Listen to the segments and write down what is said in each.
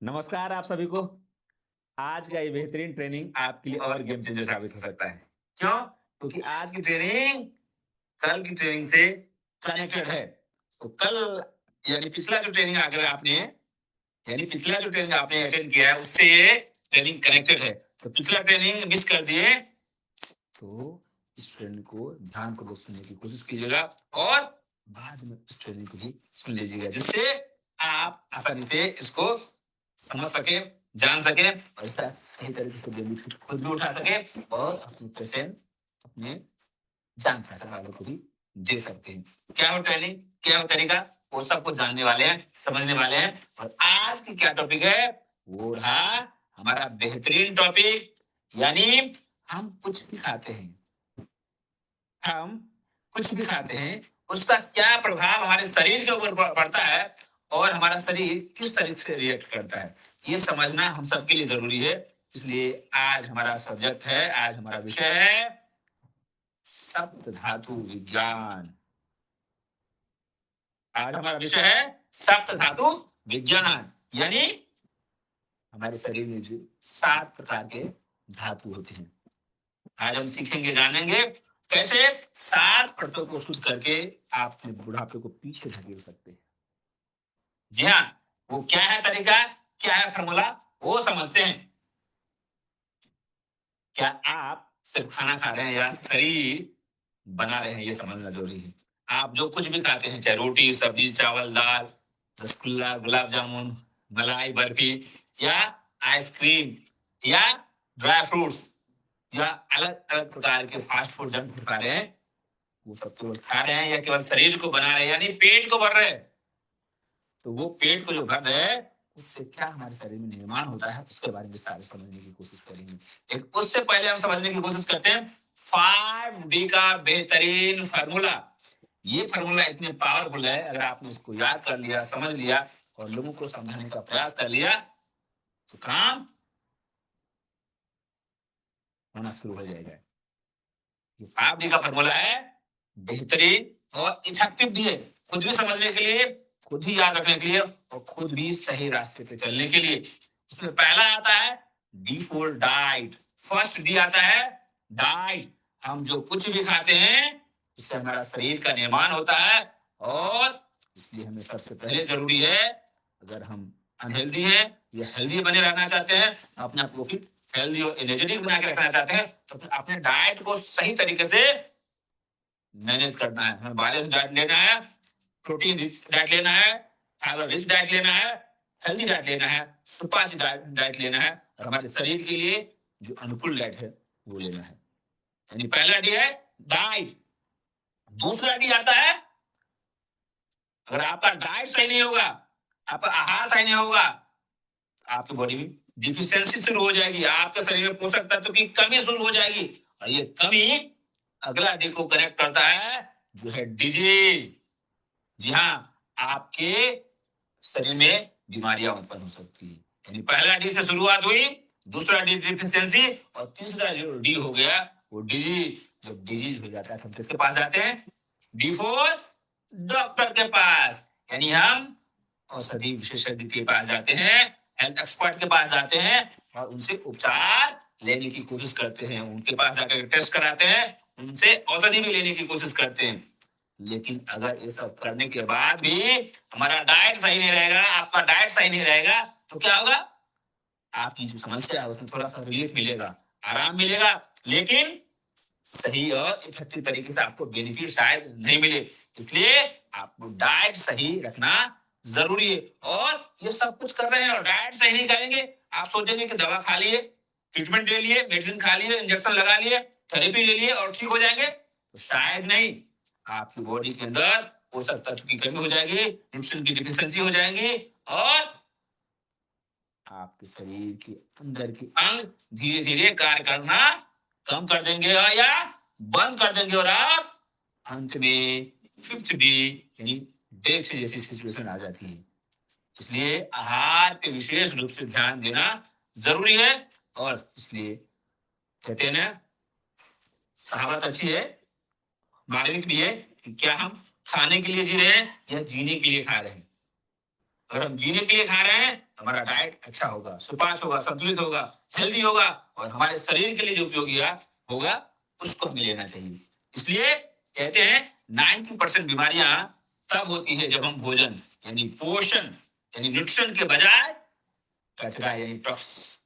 नमस्कार आप सभी को। आज का ये बेहतरीन ट्रेनिंग आपके लिए और गेम चेंजर साबित हो सकता है। क्यों? क्योंकि आज की ट्रेनिंग कल की ट्रेनिंग से कनेक्टेड है। तो कल यानी पिछला जो ट्रेनिंग अगर आपने यानी पिछला जो ट्रेनिंग आपने अटेंड किया है उससे ये ट्रेनिंग कनेक्टेड है। तो पिछला ट्रेनिंग मिस कर दिए तो इस ट्रेनिंग को ध्यानपूर्वक सुनने की कोशिश कीजिएगा और बाद में इस ट्रेनिंग को भी सुन लीजिएगा, जिससे आप आसानी से इसको समझ सके, जान सके और इसका सही तरीके से बेनिफिट खुद भी उठा सके और अपने पेशेंट, अपने जान पहचान वालों को भी दे सकते हैं। क्या हो ट्रेनिंग, क्या हो तरीका, वो सबको जानने वाले हैं, समझने वाले हैं। और आज की क्या टॉपिक है, वो रहा हमारा बेहतरीन टॉपिक, यानी हम कुछ भी खाते हैं, हम कुछ भी खाते हैं, उसका क्या प्रभाव हमारे शरीर के ऊपर पड़ता है और हमारा शरीर किस तरीके से रिएक्ट करता है, ये समझना हम सबके लिए जरूरी है। इसलिए आज हमारा सब्जेक्ट है, आज हमारा विषय है सप्त धातु विज्ञान। आज हमारा विषय है सप्त धातु विज्ञान, यानी हमारे शरीर में जो 7 प्रकार के धातु होते हैं। आज हम सीखेंगे, जानेंगे कैसे 7 परतों को शुद्ध करके आप अपने बुढ़ापे को पीछे धकेल सकते हैं। जी हाँ, वो क्या है तरीका, क्या है फॉर्मूला, वो समझते हैं। क्या आप सिर्फ खाना खा रहे हैं या शरीर बना रहे हैं, ये समझना जरूरी है। आप जो कुछ भी खाते हैं, चाहे रोटी, सब्जी, चावल, दाल, रसगुल्ला, गुलाब जामुन, मलाई, बर्फी या आइसक्रीम या ड्राई फ्रूट्स या अलग अलग प्रकार के फास्ट फूड, जंक फूड खा रहे हैं, वो सब केवल खा रहे हैं या केवल शरीर को बना रहे हैं, यानी पेट को भर रहे हैं। तो वो पेट को जो भर रहे हैं, उससे क्या हमारे शरीर में निर्माण होता है, उसके बारे में विस्तार से समझने की कोशिश करेंगे। एक उससे पहले हम समझने की कोशिश करते हैं 5D का बेहतरीन फार्मूला। ये फार्मूला इतने पावरफुल है, अगर आपने इसको याद कर लिया, समझ लिया और लोगों को समझाने का प्रयास कर लिया तो काम होना शुरू हो जाएगा। ये 5D का फार्मूला है, बेहतरीन और इफेक्टिव भी है, खुद भी समझने के लिए, खुद ही याद रखने के लिए और खुद भी सही रास्ते पे चलने के लिए। उसमें पहला आता है D for diet. First D आता है डाइट। हम जो कुछ भी खाते हैं उससे हमारा शरीर का निर्माण होता है और इसलिए हमें सबसे पहले जरूरी है, अगर हम अनहेल्दी हैं या हेल्दी बने रहना चाहते हैं, अपने आप को फिट, हेल्दी और एनर्जेटिक बना के रखना चाहते हैं, तो फिर अपने डाइट को सही तरीके से मैनेज करना है। हमें बैलेंस डाइट लेना है, प्रोटीन रिच डाइट लेना है, फाइबर रिच डाइट लेना है, हेल्दी डाइट लेना है, सुपाच्य डाइट लेना है और हमारे शरीर के लिए जो अनुकूल डाइट है वो लेना है। यानी पहला डी है डाइट। दूसरा डी आता है, अगर आपका डाइट सही नहीं होगा, आपका आहार सही नहीं होगा, आपकी बॉडी में डिफिशियंसी शुरू हो जाएगी, आपके शरीर में पोषक तत्व की कमी शुरू हो जाएगी और ये कमी अगला डी को कनेक्ट करता है जो है डिजीज। जी हाँ, आपके शरीर में बीमारियां उत्पन्न हो सकती है। यानी पहला डी से शुरुआत हुई, दूसरा डी डिफिशियंसी और तीसरा जो डी हो गया वो डिजीज। जब डिजीज हो जाता है तो हम किसके पास जाते हैं, डी फोर डॉक्टर के पास, यानी हम औषधि विशेषज्ञ के पास जाते हैं, हेल्थ एक्सपर्ट के पास जाते हैं और उनसे उपचार लेने की कोशिश करते हैं, उनके पास जाकर टेस्ट कराते हैं, उनसे औषधि भी लेने की कोशिश करते हैं। लेकिन अगर ये सब करने के बाद भी हमारा डाइट सही नहीं रहेगा, आपका डाइट सही नहीं रहेगा, तो क्या होगा, आपकी जो समस्या है उसमें थोड़ा सा रिलीफ मिलेगा, आराम मिलेगा, लेकिन सही और इफेक्टिव तरीके से आपको बेनिफिट शायद नहीं मिले। इसलिए आपको डाइट सही रखना जरूरी है। और ये सब कुछ कर रहे हैं और डाइट सही नहीं करेंगे, आप सोचेंगे कि दवा खा लिए, ट्रीटमेंट ले लिए, मेडिसिन खा लिए, इंजेक्शन लगा लिए, थेरेपी ले लिए और ठीक हो जाएंगे, तो शायद नहीं। आपकी बॉडी के अंदर पोषक तत्व की कमी हो जाएगी, न्यूट्रिशन की डिफिशियंसी हो जाएंगी और आपके शरीर के अंदर के अंग धीरे धीरे कार्य करना कम कर देंगे या बंद कर देंगे और आप अंत में 5th डी यानी डेथ जैसी सिचुएशन आ जाती है। इसलिए आहार पे विशेष रूप से ध्यान देना जरूरी है और इसलिए कहते हैं ना, कहावत अच्छी है, मार्मिक भी है कि क्या हम खाने के लिए जी रहे हैं या जीने के लिए खा रहे हैं। अगर हम जीने के लिए खा रहे हैं हमारा डाइट अच्छा होगा, सुपाच्य होगा, संतुलित होगा, हेल्दी होगा और हमारे शरीर के लिए जो उपयोगी होगा उसको हमें लेना चाहिए। इसलिए कहते हैं 90% बीमारियां तब होती है जब हम भोजन यानी पोषण यानी न्यूट्रिशन के बजाय कचरा यानी टॉक्सिस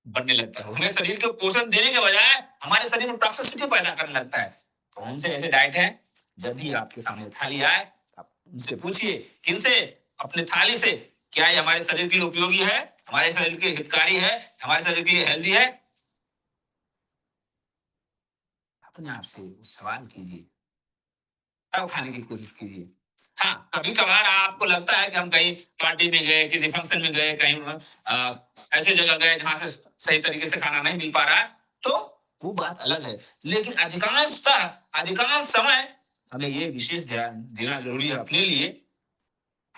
बनने लगता है। हमें शरीर को पोषण देने के बजाय हमारे शरीर में टॉक्सिसिटी पैदा करने लगता है। कौन से ऐसे डाइट हैं? जब भी आपके सामने थाली आए आप उनसे पूछिए, किनसे? अपने थाली से, क्या ये हमारे शरीर के लिए उपयोगी है, हमारे शरीर के लिए हितकारी है, हमारे शरीर के लिए हेल्दी है? अपने आप से वो सवाल कीजिए, तब खाने की कोशिश कीजिए। हाँ, कभी कभार आपको लगता है कि हम कहीं पार्टी में गए, किसी फंक्शन में गए, कहीं ऐसे जगह गए जहां से सही तरीके से खाना नहीं मिल पा रहा है, तो वो बात अलग है। लेकिन अधिकांश समय हमें ये विशेष ध्यान देना जरूरी है अपने लिए,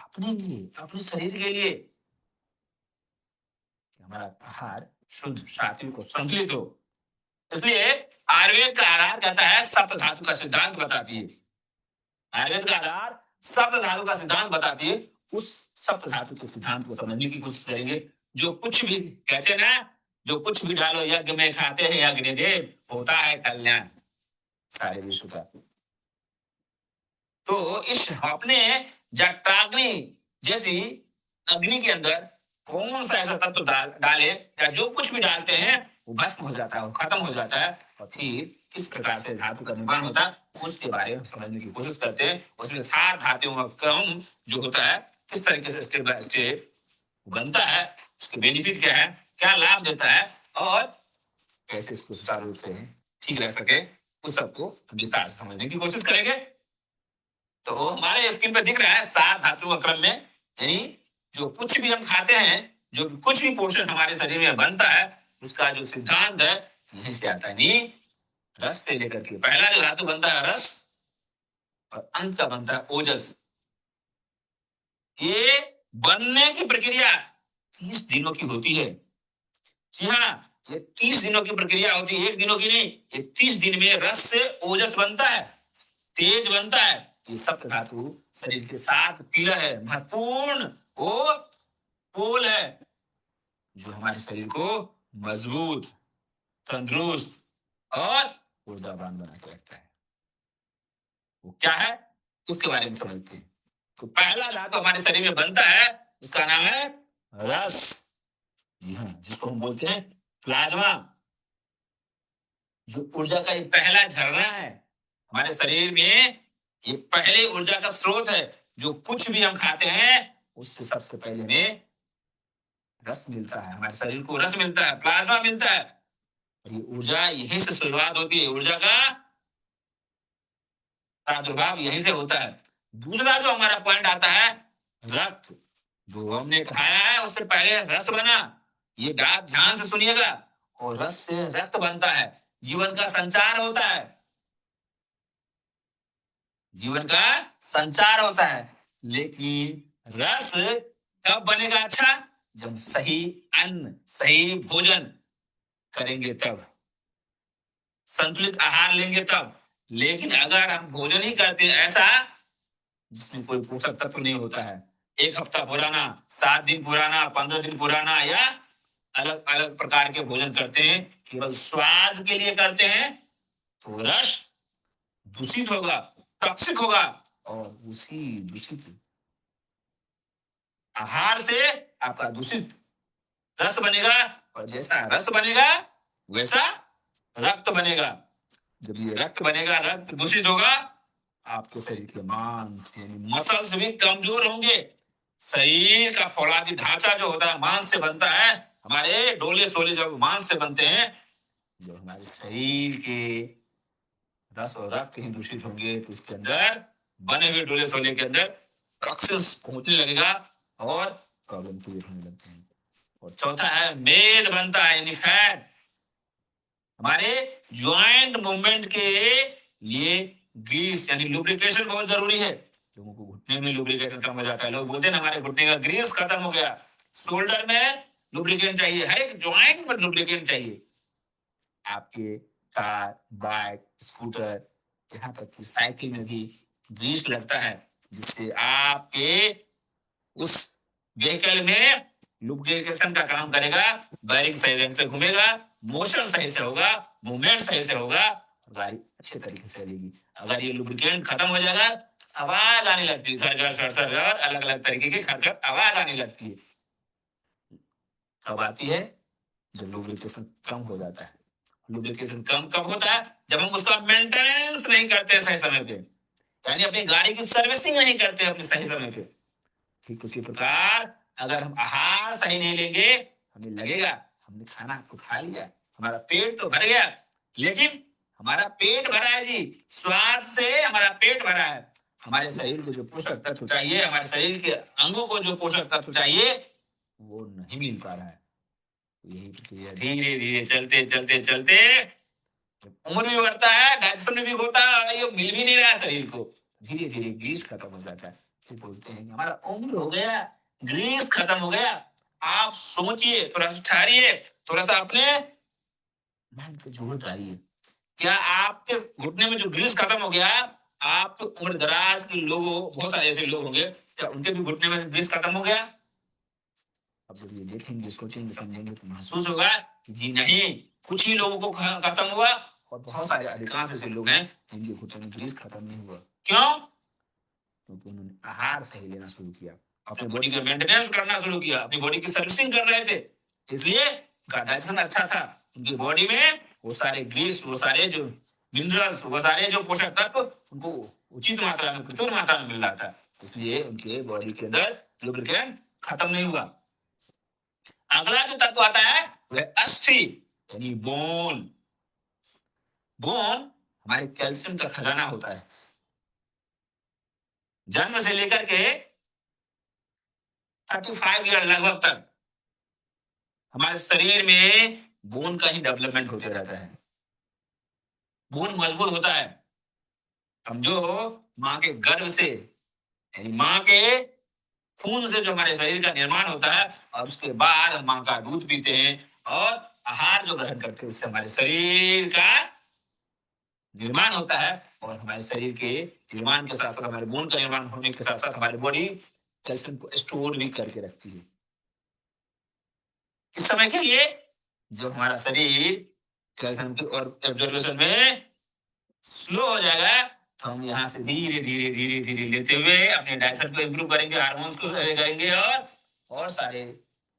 अपने शरीर के लिए, कि हमारा आहार शुद्ध, सात्विक और संतुलित हो। इसलिए आयुर्वेद का आधार कहता है सप्त धातु का सिद्धांत बताती है। आयुर्वेद का आधार सप्त धातु का सिद्धांत बताती है। उस सप्त धातु के सिद्धांत को समझने की कोशिश करेंगे। जो कुछ भी कहते हैं ना, जो कुछ भी डालो यज्ञ में खाते हैं अग्निदेव, होता है कल्याण सारे विश्व का। तो इस अपने जटाग्नि जैसी अग्नि के अंदर कौन सा ऐसा तत्व डाले या जो कुछ भी डालते हैं वो भस्म हो जाता है, वो खत्म हो जाता है। और फिर किस प्रकार से धातु का निर्माण होता है उसके बारे में समझने की कोशिश करते हैं। उसमें 7 धातुओं का क्रम जो होता है, किस तरीके से स्टेप बाय स्टेप बनता है, उसके बेनिफिट क्या है, क्या लाभ देता है और कैसे इसको सुचारू रूप से ठीक रह सके, उस सबको विस्तार से समझने की कोशिश करेंगे। तो हमारे स्क्रीन पे दिख रहा है 7 धातुओं का क्रम में, यानी जो कुछ भी हम खाते हैं, जो कुछ भी पोषण हमारे शरीर में बनता है, उसका जो सिद्धांत है यहीं से आता है। यानी रस से लेकर के पहला जो धातु बनता है रस और अंत का बनता है ओजस। ये बनने की प्रक्रिया 30 दिनों की होती है। जी हाँ, ये 30 दिनों की प्रक्रिया होती है, 1 दिनों की नहीं। ये 30 दिन में रस से ओजस बनता है, तेज बनता है। ये सप्त धातु शरीर के 7 पिलर है, महत्वपूर्ण वो पोल है जो हमारे शरीर को मजबूत, तंदुरुस्त और ऊर्जावान बना के रखता है। वो क्या है उसके बारे में समझते हैं। तो पहला धातु हमारे शरीर में बनता है, उसका नाम है रस। जी हाँ, जिसको हम बोलते हैं प्लाज्मा, जो ऊर्जा का एक पहला झरना है हमारे शरीर में। ये पहले ऊर्जा का स्रोत है। जो कुछ भी हम खाते हैं उससे सबसे पहले हमें रस मिलता है, हमारे शरीर को रस मिलता है, प्लाज्मा मिलता है। ये ऊर्जा यहीं से शुरुआत होती है, ऊर्जा का प्रादुर्भाव यहीं से होता है। दूसरा जो हमारा पॉइंट आता है रक्त, जो हमने खाया है उससे पहले रस बना। ये बात ध्यान से सुनिएगा। और रस से रक्त बनता है, जीवन का संचार होता है, जीवन का संचार होता है। लेकिन रस कब बनेगा? अच्छा, जब सही अन्न, सही भोजन करेंगे तब, संतुलित आहार लेंगे तब। लेकिन अगर हम भोजन ही करते हैं ऐसा जिसमें कोई पोषक तत्व नहीं होता है, 1 हफ्ता पुराना, 7 दिन पुराना, 15 दिन पुराना, या अलग अलग प्रकार के भोजन करते हैं, केवल स्वाद के लिए करते हैं, तो रस दूषित होगा, टॉक्सिक होगा। और उसी दूषित आहार से आपका दूषित रस बनेगा। और जैसा रस बनेगा वैसा रक्त बनेगा। जब ये रक्त बनेगा, रक्त दूषित होगा, आपके शरीर के मांस यानी मसल्स भी कमजोर होंगे। शरीर का फौलादी ढांचा जो होता है मांस से बनता है। हमारे डोले सोले जब मांस से बनते हैं, जो हमारे शरीर के रस और रक्त ही दूषित होंगे तो उसके अंदर बने हुए डोले सोले के अंदर टॉक्सिन्स पहुंचने लगेगा और प्रॉब्लम क्रिएट होने लगते हैं। और चौथा है मेद बनता है यानी फैट। हमारे ज्वाइंट मूवमेंट के लिए ग्रीस यानी लुब्रिकेशन बहुत जरूरी है। लोगों को घुटने में लुब्रिकेशन कम हो जाता है, लोग बोलते हैं हमारे घुटने का ग्रीस खत्म हो गया। शोल्डर में लुब्रिकेशन चाहिए, हर एक ज्वाइंट में लुब्रिकेशन चाहिए। आपके कार, बाइक, स्कूटर, यहाँ तक कि साइकिल में भी ग्रीस लगता है, जिससे आपके उस व्हीकल में लुब्रिकेशन का काम करेगा, बैरिंग सही ढंग से घूमेगा, मोशन सही से होगा, मूवमेंट सही से होगा, गाड़ी अच्छे तरीके से चलेगी। अगर ये लुब्रिकेंट खत्म हो जाएगा, आवाज आने लगती है, घर घर सर सर अलग अलग तरीके की खटखट आवाज आने लगती है। कब आती है? जब लुब्रिकेशन कम हो जाता है। लुब्रिकेशन कम कब होता है? जब हम उसका मेंटेनेंस नहीं करते सही समय पे, यानी अपनी गाड़ी की सर्विसिंग नहीं करते अपने सही समय पे। ठीक उसी प्रकार अगर हम आहार सही नहीं लेंगे, हमें लगेगा हमने खाना तो खा लिया, हमारा पेट तो भर गया, लेकिन हमारा पेट भरा है जी, स्वाद से हमारा पेट भरा है, हमारे शरीर को जो पोषक तत्व चाहिए, हमारे शरीर के अंगों को जो पोषक तत्व चाहिए, वो नहीं मिल पा रहा है। यही प्रक्रिया धीरे धीरे चलते चलते चलते उम्र भी बढ़ता है, डाइजेशन भी होता है, ये मिल भी नहीं रहा शरीर को, धीरे धीरे ग्रीस खत्म हो जाता है। फिर बोलते हैं हमारा उम्र हो गया, ग्रीस खत्म हो गया। आप सोचिए, थोड़ा सा ठहरिए, थोड़ा सा अपने मन पे जोर डालिए। क्या आपके घुटने में जो ग्रीस खत्म हो गया, आप उम्र दराज के लोगों, बहुत सारे ऐसे लोग होंगे, क्या उनके भी घुटने में ग्रीस खत्म हो गया? अब जब ये देखेंगे, सोचेंगे, समझेंगे तो महसूस होगा जी नहीं, कुछ ही लोगों को खत्म हुआ, और बहुत सारे अधिकांश ऐसे लोग हैं जिनके घुटने में ग्रीस खत्म नहीं हुआ। क्यों? क्योंकि उन्होंने आहार सही लेना शुरू किया, अपनी बॉडी का मेंटेनेंस करना शुरू किया, अपनी बॉडी की सर्विसिंग कर रहे थे, इसलिए उनका डाइजेशन अच्छा था, उनकी बॉडी में वो सारे ग्रीस, वो सारे जो मिनरल्स, वो सारे जो पोषक तत्व उनको उचित मात्रा में, प्रचुर मात्रा में मिल रहा था, इसलिए उनके बॉडी के अंदर लुब्रिकेंट खत्म नहीं हुआ। अगला जो तत्व आता है वह अस्थि, यानी बोन। बोन हमारे कैल्शियम का खजाना होता है। जन्म से लेकर के 35 ईयर लगभग तक हमारे शरीर में बोन का ही डेवलपमेंट होते रहता है। बोन मजबूत होता है। हम जो माँ के गर्भ से, यानी माँ के खून से जो हमारे शरीर का निर्माण होता है, और उसके बाद हम माँ का दूध पीते हैं और आहार जो ग्रहण करते हैं, उससे हमारे शरीर का निर्माण होता है, और हमारे शरीर के निर्माण के साथ साथ हमारे बोन का निर्माण होने के साथ साथ हमारी बॉडी कैल्शियम को स्टोर भी करके रखती है। किस समय के लिए? जब हमारा शरीर कैल्शियम की और एब्जॉर्प्शन में स्लो हो जाएगा, तो हम यहाँ से धीरे धीरे धीरे धीरे लेते हुए अपने डाइजेशन को इम्प्रूव करेंगे, हार्मोन्स को सही करेंगे, और सारे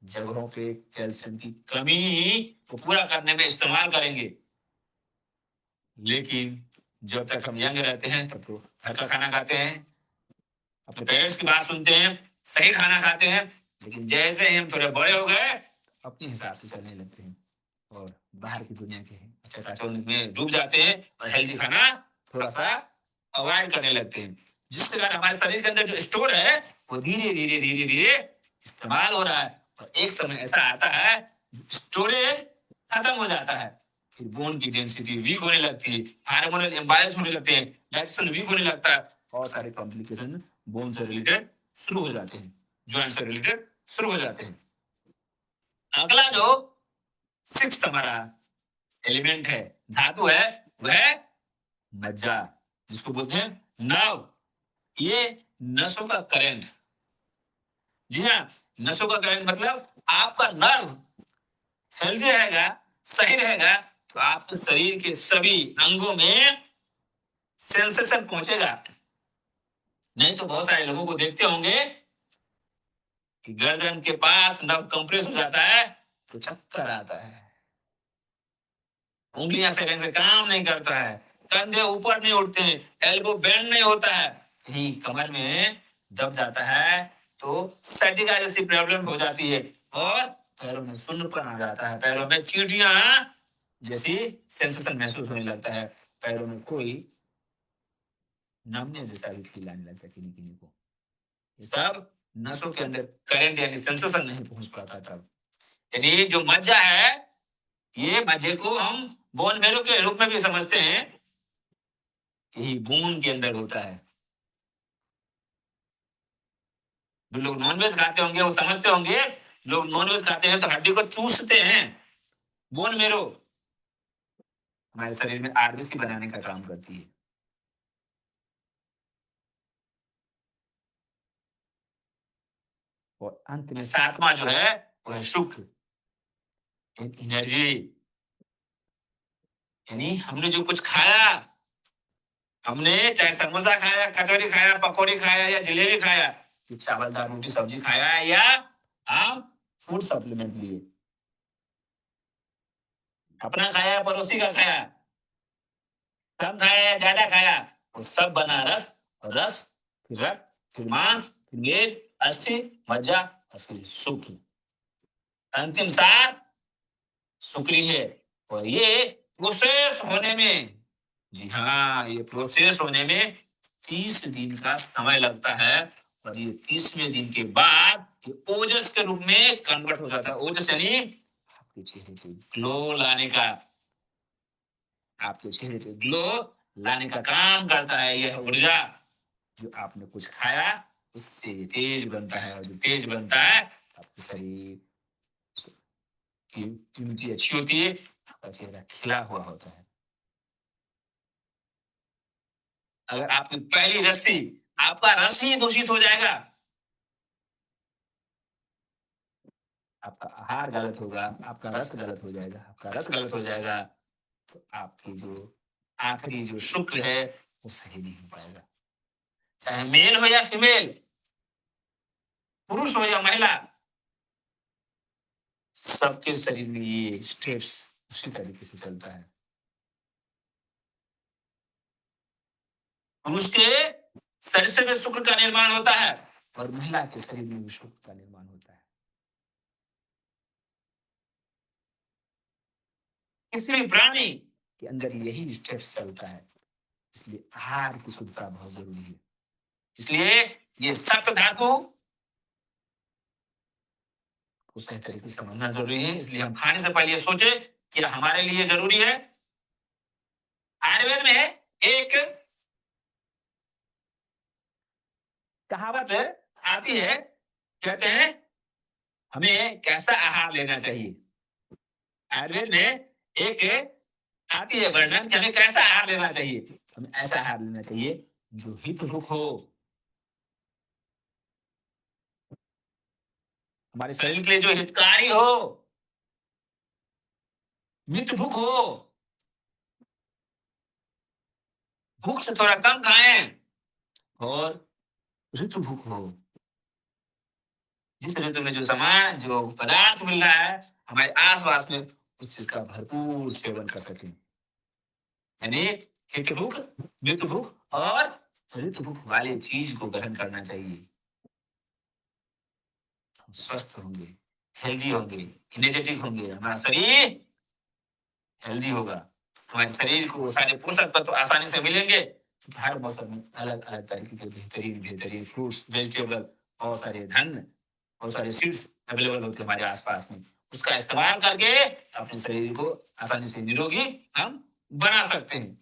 जगहों पे कैल्शियम की कमी को पूरा करने में इस्तेमाल करेंगे। लेकिन जब तक हम यंग रहते हैं तब तो घर का खाना खाते हैं, अपने पेरेंट्स की बात सुनते हैं, सही खाना खाते हैं, लेकिन जैसे ही हम थोड़े बड़े हो गए, अपने हिसाब से चलने लगते हैं और बाहर की दुनिया के चकाचौंध में डूब जाते हैं और हेल्दी खाना थोड़ा सा अवॉइड करने लगते हैं, जिसके कारण हमारे शरीर के अंदर जो स्टोर है वो धीरे धीरे धीरे धीरे इस्तेमाल हो रहा है, और एक समय ऐसा आता है स्टोरेज खत्म हो जाता है, फिर बोन की डेंसिटी वीक होने लगती है, हार्मोनल इम्बैलेंस होने लगते हैं, डाइजेशन वीक होने लगता है, और सारे कॉम्प्लिकेशन बोन से रिलेटेड शुरू हो जाते हैं, जॉइंट से रिलेटेड शुरू हो जाते हैं। अगला जो सिक्स हमारा एलिमेंट है, धातु है, वह मज्जा, जिसको बोलते हैं नर्व। ये नसों का करंट। जी हाँ, नसों का करंट मतलब आपका नर्व हेल्दी रहेगा, सही रहेगा, तो आपके शरीर के सभी अंगों में सेंसेशन पहुंचेगा। नहीं तो बहुत सारे लोगों को देखते होंगे कि गर्दन के पास नर्व कंप्रेस हो जाता है तो चक्कर आता है, उंगलियां सही ढंग से काम नहीं करता है, कंधे ऊपर नहीं उठते हैं, एल्बो बेंड नहीं होता है, ही कमर में दब जाता है, तो सैटिका जैसी प्रॉब्लम हो जाती है, और पैरों में सुन्नपन आ जाता है, पैरों में चींटियां जैसी सेंसेशन महसूस होने लगता है, पैरों में कोई नमने जैसा भी फील आने लगता है किन्हीं किन्हीं को। ये सब नसों के अंदर करंट यानी सेंसेशन नहीं पहुंच पाता तब। यानी जो मज्जा है, ये मज्जे को हम बोन मेरो के रूप में भी समझते हैं, यही बोन के अंदर होता है। जो लोग नॉनवेज खाते होंगे वो समझते होंगे, लोग नॉनवेज खाते हैं तो हड्डी को चूसते हैं। बोन मेरो हमारे शरीर में आरबीसी बनाने का काम करती है। और अंत में सातवां जो है वो है शुक्र, एनर्जी। यानी हमने जो कुछ खाया, हमने चाहे समोसा खाया, कचौरी खाया, पकौड़ी खाया या जलेबी खाया, कि चावल दाल रोटी सब्जी खाया है, या आप फूड सप्लीमेंट लिए, अपना खाया पड़ोसी का खाया, कम खाया या ज्यादा खाया, वो सब बना रस, और रस फिर रक्त, फिर मांस, फिर मेद, अस्थि, मज्जा और फिर शुक्र। अंतिम सार शुक्र है। और ये प्रोसेस होने में, जी हाँ, ये प्रोसेस होने में 30 दिन का समय लगता है। और ये 30वें दिन के बाद ये ओजस के रूप में कन्वर्ट हो जाता है। ओजस यानी आपके चेहरे पे ग्लो लाने का, आपके चेहरे पे ग्लो लाने का काम करता है यह ऊर्जा। जो आपने कुछ खाया उससे तेज बनता है, और जो तेज बनता है आपके शरीर की इम्यूनिटी अच्छी होती है, आपका चेहरा खिला हुआ होता है। अगर आपकी पहली रस्सी, आपका रस ही दूषित हो जाएगा, आपका आहार गलत होगा, आपका रस गलत हो जाएगा, आपका रस गलत हो जाएगा, तो आपकी जो आखिरी जो शुक्र है वो सही नहीं हो पाएगा। चाहे मेल हो या फीमेल, पुरुष हो या महिला, सबके शरीर में ये स्टेप्स उसी तरीके से चलता है। पुरुष के शरीर से भी शुक्र का निर्माण होता है, और महिला के शरीर में भी शुक्र का निर्माण होता है। किसी भी प्राणी के अंदर यही स्टेप्स चलता है। इसलिए आहार की शुद्धता बहुत जरूरी है। इसलिए ये सप्त धातु को सही तरीके से समझना जरूरी है। इसलिए हम खाने से पहले ये सोचे कि हमारे लिए जरूरी है। आयुर्वेद में एक कहावत आती है, कहते हैं हमें कैसा आहार लेना चाहिए। आयुर्वेद में एक आती है वर्णन कि हमें कैसा आहार लेना चाहिए। हमें ऐसा आहार लेना चाहिए जो हितभुक हो, हमारे शरीर के लिए जो हितकारी हो, मितभुक हो, भूख से थोड़ा कम खाएं, और ऋतुभुक हो, जिस ऋतु में जो सामान जो पदार्थ मिल रहा है हमारे आसपास में, उस चीज का भरपूर सेवन कर सकें। यानी हितभुक, मितभुक और ऋतुभुक वाली चीज को ग्रहण करना चाहिए। हम स्वस्थ होंगे, हेल्दी होंगे, एनर्जेटिक होंगे, हमारा शरीर हेल्दी होगा, हमारे शरीर को सारे पोषक तत्व आसानी से मिलेंगे, क्योंकि हर मौसम में अलग अलग तरीके के बेहतरीन बेहतरीन फ्रूट्स, वेजिटेबल और सारे धन और सारे सीड्स अवेलेबल होते हैं हमारे आसपास में। उसका इस्तेमाल करके अपने शरीर को आसानी से निरोगी हम बना सकते हैं।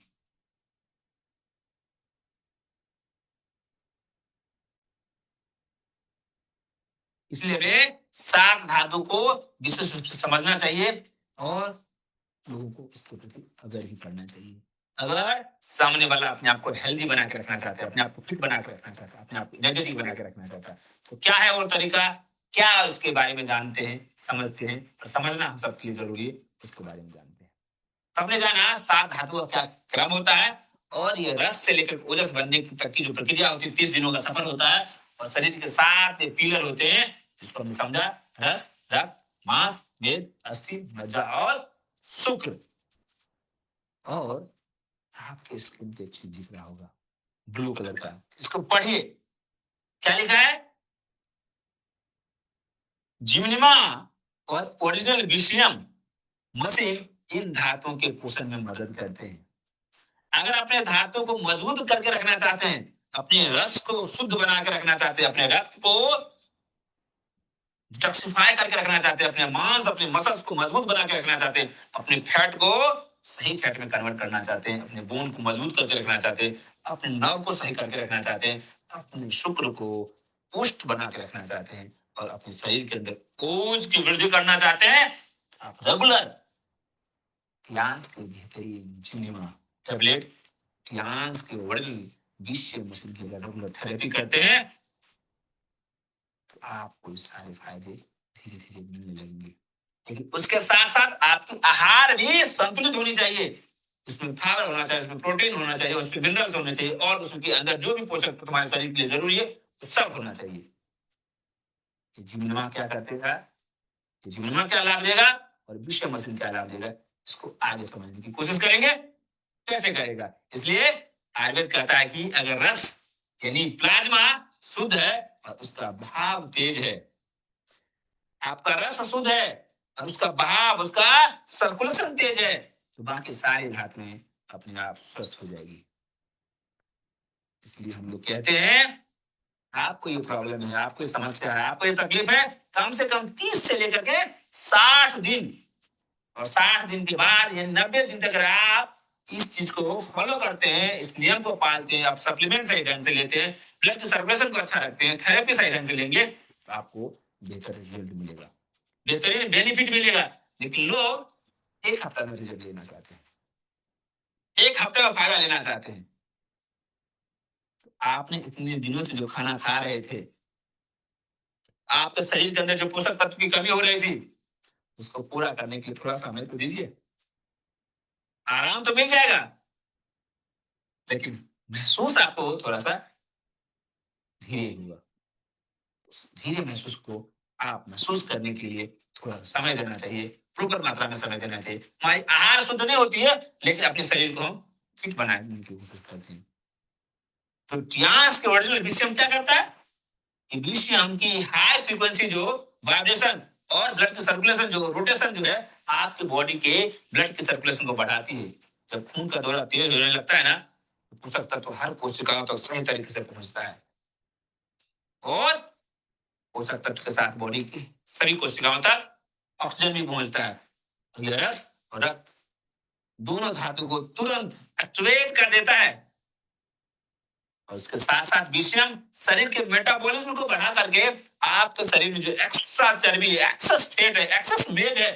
इसलिए हमें सात धातु को विशेष रूप से समझना चाहिए, और लोगों को इसके प्रति अवेयर ही करना चाहिए। अगर सामने वाला अपने आप को हेल्दी बना के रखना चाहता है, अपने आप को फिट बना के रखना चाहता है, अपने आप को एनर्जेटिक बना के रखना चाहता है, तो क्या है वो तरीका, क्या उसके बारे में जानते हैं, समझते हैं, और समझना हम सबके लिए जरूरी है, उसके बारे में जानते हैं। हमने जाना सात धातु का क्या क्रम होता है, और ये रस से लेकर ओजस बनने तक की जो प्रक्रिया होती है 30 दिनों का सफर होता है, और शरीर के 7 पिलर होते हैं, जिसको हमने समझा, रस, रक्त, मांस, मेद, अस्थि, मज्जा और शुक्र। और आपके स्किन पे अच्छी दिख रहा होगा, ब्लू कलर का, इसको पढ़िए, क्या लिखा है, जिम्निमा और ओरिजिनल विशियम मशीन इन धातुओं के पोषण में मदद करते हैं। अगर अपने धातु को मजबूत करके रखना चाहते हैं, अपने रस को शुद्ध बना के रखना चाहते हैं, अपने रक्त को डिटॉक्सिफाई करके रखना चाहते हैं, अपने मांस, अपने मसल्स को मजबूत बना के रखना चाहते हैं, अपने फैट को सही फैट में कन्वर्ट करना चाहते हैं, अपने बोन को मजबूत करके रखना चाहते हैं, अपने नर्व को सही करके रखना चाहते हैं, अपने शुक्र को पुष्ट बना के रखना चाहते हैं, और अपने शरीर के अंदर ओज की वृद्धि करना चाहते हैं, आप रेगुलर टियान्स के बेहतरीन जिम्निमा टेबलेट, टियान्स के ओरिजिनल विशेष मशीन की अगर रेगुलर थेरेपी करते हैं, तो आपको सारे फायदे धीरे धीरे मिलने लगेंगे। लेकिन उसके साथ साथ आपकी आहार भी संतुलित होनी चाहिए। इसमें फाइबर होना चाहिए, उसमें प्रोटीन होना चाहिए, उसमें मिनरल्स होने चाहिए और उसके अंदर जो भी पोषक तत्व तुम्हारे शरीर के लिए जरूरी है वो सब होना चाहिए। ये जिमनवा क्या करते हैं, ये जिमनवा क्या लाभ देगा और विषय मशीन क्या लाभ देगा, इसको आगे समझने की कोशिश करेंगे। कैसे करेगा? इसलिए आयुर्वेद कहता है कि अगर रस यानी प्लाज्मा शुद्ध है और उसका भाव तेज है, आपका रस शुद्ध है और उसका बहाव, उसका सर्कुलेशन तेज है, तो बाकी सारी धातुएं अपने आप स्वस्थ हो जाएगी। इसलिए हम लोग कहते हैं आपको ये प्रॉब्लम है, आपको ये समस्या है, आपको ये तकलीफ है, कम से कम 30 से लेकर के 60 दिन, और 60 दिन के बाद या 90 दिन तक अगर आप इस चीज को फॉलो करते हैं, इस नियम को पालते हैं, आप सप्लीमेंट सही ढंग से लेते हैं, ब्लड के सर्कुलेशन को अच्छा रखते हैं, थेरेपी सही ढंग से लेंगे, तो आपको बेहतर रिजल्ट मिलेगा, बेहतरीन बेनिफिट मिलेगा। लेकिन लोग एक हफ्ता में रिजल्ट लेना चाहते हैं, एक हफ्ते में फायदा लेना चाहते हैं। आपने इतने दिनों से जो खाना खा रहे थे, आपके शरीर के अंदर जो पोषक तत्व की कमी हो रही थी, उसको पूरा करने के लिए थोड़ा समय तो दीजिए। आराम तो मिल जाएगा, लेकिन महसूस आपको थोड़ा सा धीरे होगा। उस धीरे महसूस को आप महसूस करने के लिए थोड़ा समय देना चाहिए, प्रॉपर मात्रा में समय देना चाहिए। हमारी आहार शुद्ध नहीं होती है, लेकिन अपने शरीर को हम फिट बनाने की कोशिश करते हैं। तो ट्यास के ओरिजिनल विषयम क्या करता है? ये विषयम की हाई फ्रीक्वेंसी जो वाइब्रेशन और ब्लड की सर्कुलेशन जो रोटेशन जो है, आपके बॉडी के ब्लड की सर्कुलेशन को बढ़ाती है। जब खून का दौरा तेज होने लगता है ना, तो पोषक तत्व हर कोशिकाओं तक सही तरीके से पहुंचता है और पोषक तत्व के साथ बॉडी की सभी कोशिकाओं तक ऑक्सीजन भी पहुंचता है। यह रस और रक्त दोनों धातु को तुरंत एक्टिवेट कर देता है और उसके साथ साथ विषयम शरीर के मेटाबॉलिज्म को बढ़ा करके आपके शरीर में जो एक्स्ट्रा चर्बी है, एक्सेस फैट है, एक्सेस मेद है,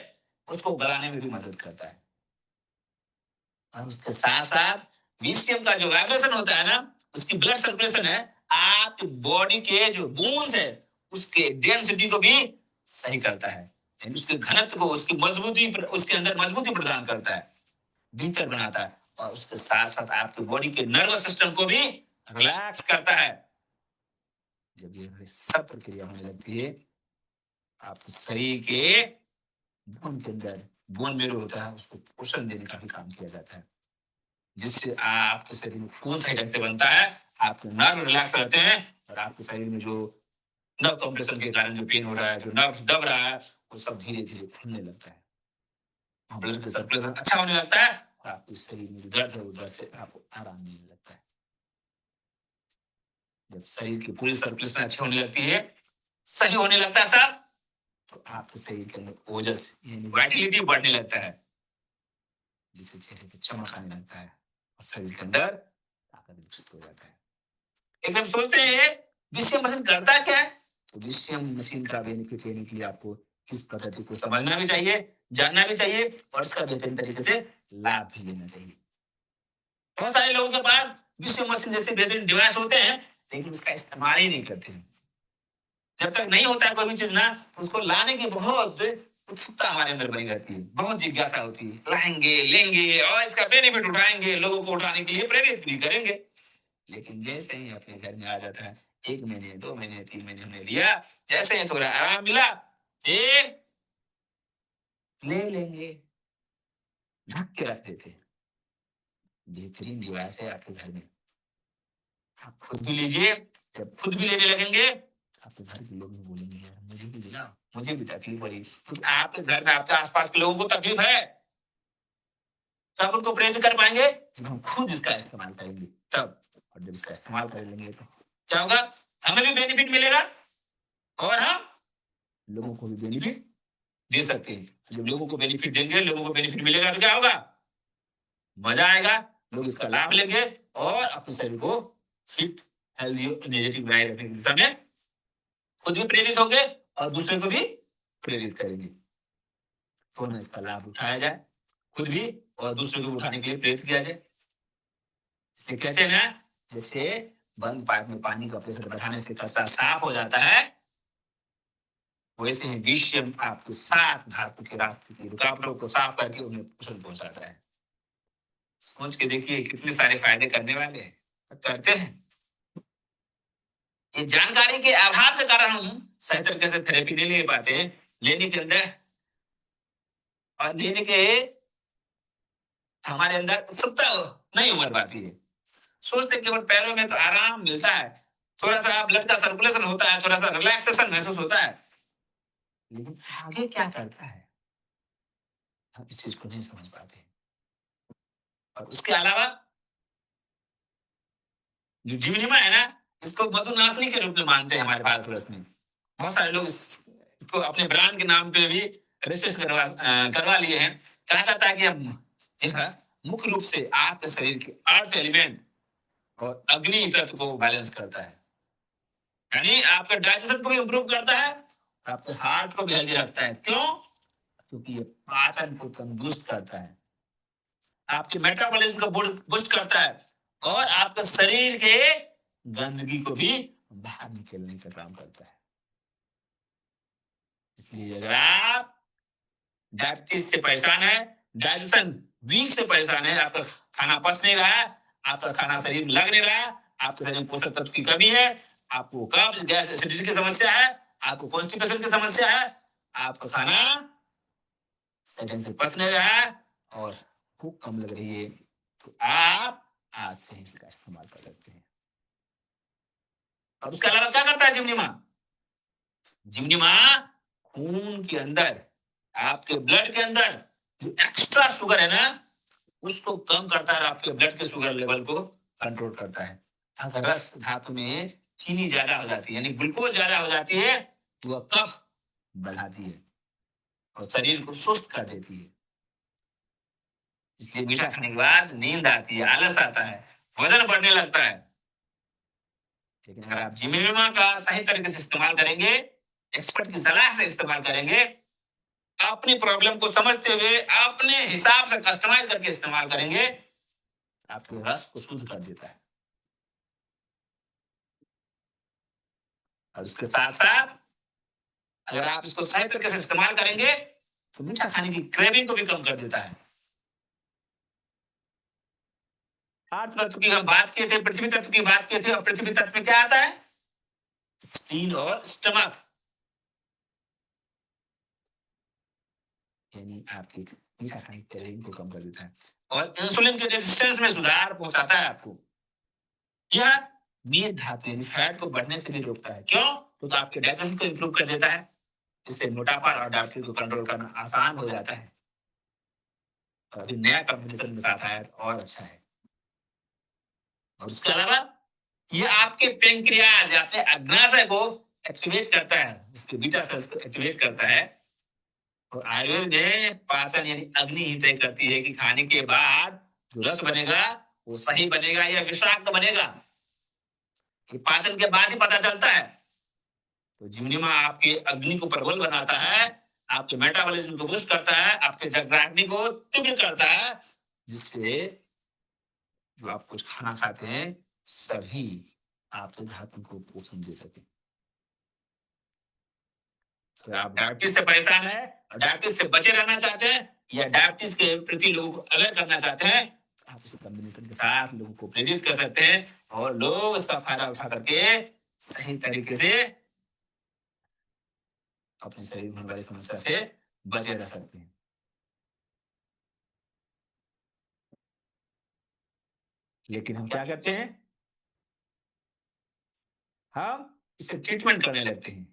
उसको गलाने में भी मदद करता है। और उसके साथ साथ विषयम का जो वाइब्रेशन होता है ना, उसकी ब्लड सर्कुलेशन है, आपकी बॉडी के जो बोन्स है उसके डेंसिटी को भी सही करता है, यानी उसके घनत्व को, उसकी मजबूती, उसके अंदर मजबूती प्रदान करता है, भीतर बनाता है। और उसके साथ साथ आपके बॉडी के नर्वस सिस्टम को भी रिलैक्स करता है। जब ये सब प्रक्रिया होने लगती है, आपके शरीर के बोन के अंदर बोन मेरो होता है, उसको पोषण देने का भी काम किया जाता है, जिससे आपके शरीर में खून सही ढंग से बनता है, आपके नर्व रिलैक्स रहते हैं और आपके शरीर में जो नर्व कंप्रेशन के कारण जो पेन हो रहा है, जो नर्व दब रहा है, वो सब धीरे धीरे खुलने लगता है, ब्लड का सर्कुलेशन अच्छा होने लगता है और आपके शरीर में जो दर्द है वो दर्द से आपको आराम मिलने लगता है। जब शरीर की पूरी सर्कुलेशन अच्छी होने लगती है, सही होने लगता है सब, तो आपके शरीर के अंदर ओजस यानी वाइटलिटी बढ़ने लगता है, जिससे चेहरे पे चमक आने लगता है और शरीर के अंदर ताकत विकसित हो जाता है। एक हम सोचते हैं विषय मशीन करता क्या है, तो विषय मशीन का बेनिफिट लेने के लिए आपको इस पद्धति को समझना भी चाहिए, जानना भी चाहिए और इसका बेहतरीन तरीके से लाभ भी लेना चाहिए। बहुत सारे लोगों के पास विषय मशीन जैसे बेहतरीन डिवाइस होते हैं, लेकिन उसका इस्तेमाल ही नहीं करते हैं। जब तक नहीं होता है कोई भी चीज ना, तो उसको लाने की बहुत उत्सुकता हमारे अंदर बनी रहती है, बहुत जिज्ञासा होती है, लाएंगे, लेंगे और इसका बेनिफिट उठाएंगे, लोगों को उठाने के लिए प्रेरित भी करेंगे। लेकिन जैसे ही अपने घर में आ जाता है, 1 महीने, 2 महीने, 3 महीने हमने लिया, जैसे ही थोड़ा आराम मिला, ए ले लेंगे, ढक के रख देते। बेहतरीन डिवाइस है आपके घर में, आप खुद भी लीजिए। जब खुद भी लेने लगेंगे, आपके घर के लोग भी बोलेंगे यार मुझे भी दिला, मुझे भी तकलीफ हो रही, क्योंकि आपके घर में आपके आसपास के लोगों को तकलीफ है। तब उनको प्रेरित कर पाएंगे जब हम खुद इसका इस्तेमाल करेंगे तब। और जब इसका इस्तेमाल कर लेंगे तो क्या होगा, हमें भी बेनिफिट मिलेगा और हम लोगों को भी बेनिफिट दे सकते हैं। जब लोगों को बेनिफिट देंगे, लोगों को बेनिफिट मिलेगा, तो क्या होगा, मजा आएगा, लोग इसका लाभ लेंगे और अपने शरीर को फिट, हेल्दी, एनर्जेटिक बनाए रखने की दिशा में खुद भी प्रेरित होंगे और दूसरे को भी प्रेरित करेंगे। दोनों इसका लाभ उठाया जाए, खुद भी और दूसरे को उठाने के लिए प्रेरित किया जाए। इसलिए कहते हैं ना, जैसे बंद पाइप में पानी का प्रेशर बढ़ाने से कचरा साफ हो जाता है, वैसे ही विषय आपके 7 धातु के रास्ते की रुकावटों को साफ करके उन्हें कुशल पहुंचाता है। सोच के देखिए कितने सारे फायदे करने वाले हैं, करते हैं। ये जानकारी के अभाव के कारण हम सही तरीके से थेरेपी नहीं ले पाते हैं। लेने के अंदर और लेने के हमारे अंदर उत्सुकता नहीं उमड़ पाती है। सोचते केवल पैरों में तो आराम मिलता है, थोड़ा सा ब्लड का सर्कुलेशन होता है, थोड़ा सा रिलैक्सेशन महसूस होता है, लेकिन आगे क्या करता है हम इस चीज को नहीं समझ पाते। और उसके अलावा जो जीवनीमा है ना, इसको मधुनाशनी के रूप में मानते हैं हमारे भारतवर्ष में। बहुत सारे लोग इसको अपने ब्रांड के नाम पे भी रजिस्ट्रेशन करवा लिए हैं। कहा जाता है कि यह मुख्य रूप से आपके शरीर के अर्थ एलिमेंट और अग्नि तत्व को बैलेंस करता है, यानी आपके डाइजेशन को भी इंप्रूव करता है, आपके हार्ट को भी हेल्दी रखता है। क्यों? क्योंकि ये पाचन को तंदुरुस्त करता है, आपके मेटाबॉलिज्म को बूस्ट करता है और आपके शरीर के गंदगी को भी बाहर निकलने का काम करता है। इसलिए अगर आप डायबिटीज से परेशान है, डाइजेशन वीक से परेशान है, आपका खाना पच नहीं रहा है, आपका खाना शरीर में लग नहीं रहा है, आपके शरीर में पोषक तत्व की कमी है, आपको कब्ज गैस एसिडिटी की समस्या है, आपको कॉन्स्टिपेशन की समस्या है, आपका खाना सही से पच नहीं रहा है और भूख कम लग रही है, तो आप आज से इसका इस्तेमाल कर सकते हैं। और उसके अलावा क्या करता है जिमनीमा? जिमनीमा खून के अंदर, आपके ब्लड के अंदर जो एक्स्ट्रा शुगर है ना, उसको कम करता है, आपके ब्लड के शुगर लेवल को कंट्रोल करता है। अगर रस धातु में चीनी ज्यादा हो जाती है, यानी ग्लूकोज ज्यादा हो जाती है, तो वह कफ बढ़ाती है और शरीर को सुस्त कर देती है। इसलिए मीठा खाने के बाद नींद आती है, आलस आता है, वजन बढ़ने लगता है। लेकिन अगर आप जिमीमा का सही तरीके से इस्तेमाल करेंगे, एक्सपर्ट की सलाह से इस्तेमाल करेंगे, अपनी प्रॉब्लम को समझते हुए अपने हिसाब से कस्टमाइज करके इस्तेमाल करेंगे, आपके रस को शुद्ध कर देता है। और उसके साथ साथ अगर आप इसको सही तरीके से इस्तेमाल करेंगे तो मीठा खाने की क्रेविंग को भी कम कर देता है। आठ तत्व की हम बात किए थे, पृथ्वी तत्व की बात किए थे, और पृथ्वी तत्व में क्या आता है? स्प्लीन और स्टमक, यानी आपकी मीठा खाने की क्रेविंग को कम कर देता है और इंसुलिन के रेजिस्टेंस में सुधार पहुंचाता है आपको। यह मेद धातु यानी फैट को बढ़ने से भी रोकता है। क्यों? तो आपके डाइजेशन को इंप्रूव कर देता है, इससे मोटापा और डायबिटीज को कंट्रोल करना आसान हो जाता है। और अभी नया कॉम्बिनेशन के साथ आया और अच्छा है। और उसके अलावा ये आपके पेंक्रियाज, आपके अग्नाशय को एक्टिवेट करता है, उसके बीटा सेल्स को एक्टिवेट करता है। और आयुर्वेद में पाचन यानी अग्नि ही तय करती है कि खाने के बाद जो रस बनेगा वो सही बनेगा या विषाक्त बनेगा, ये पाचन के बाद ही पता चलता है। तो जिम्निमा आपके अग्नि को प्रबल बनाता है, आपके मेटाबॉलिज्म को बूस्ट करता है, आपके जठराग्नि को तीव्र करता है, जिससे जो आप कुछ खाना खाते हैं सभी आपके धातु को पोषण दे सके। तो आप डायबिटीज से परेशान है और डायबिटीज से बचे रहना चाहते हैं या डायबिटीज के प्रति लोगों को अवेयर करना चाहते हैं, तो आप इस कॉम्बिनेशन के साथ लोगों को प्रेरित कर सकते हैं और लोग इसका फायदा उठा करके सही तरीके से अपने शरीर में होने वाली समस्या से बचे रह सकते हैं। लेकिन हम क्या करते हैं? हम इसे ट्रीटमेंट करने लगते हैं।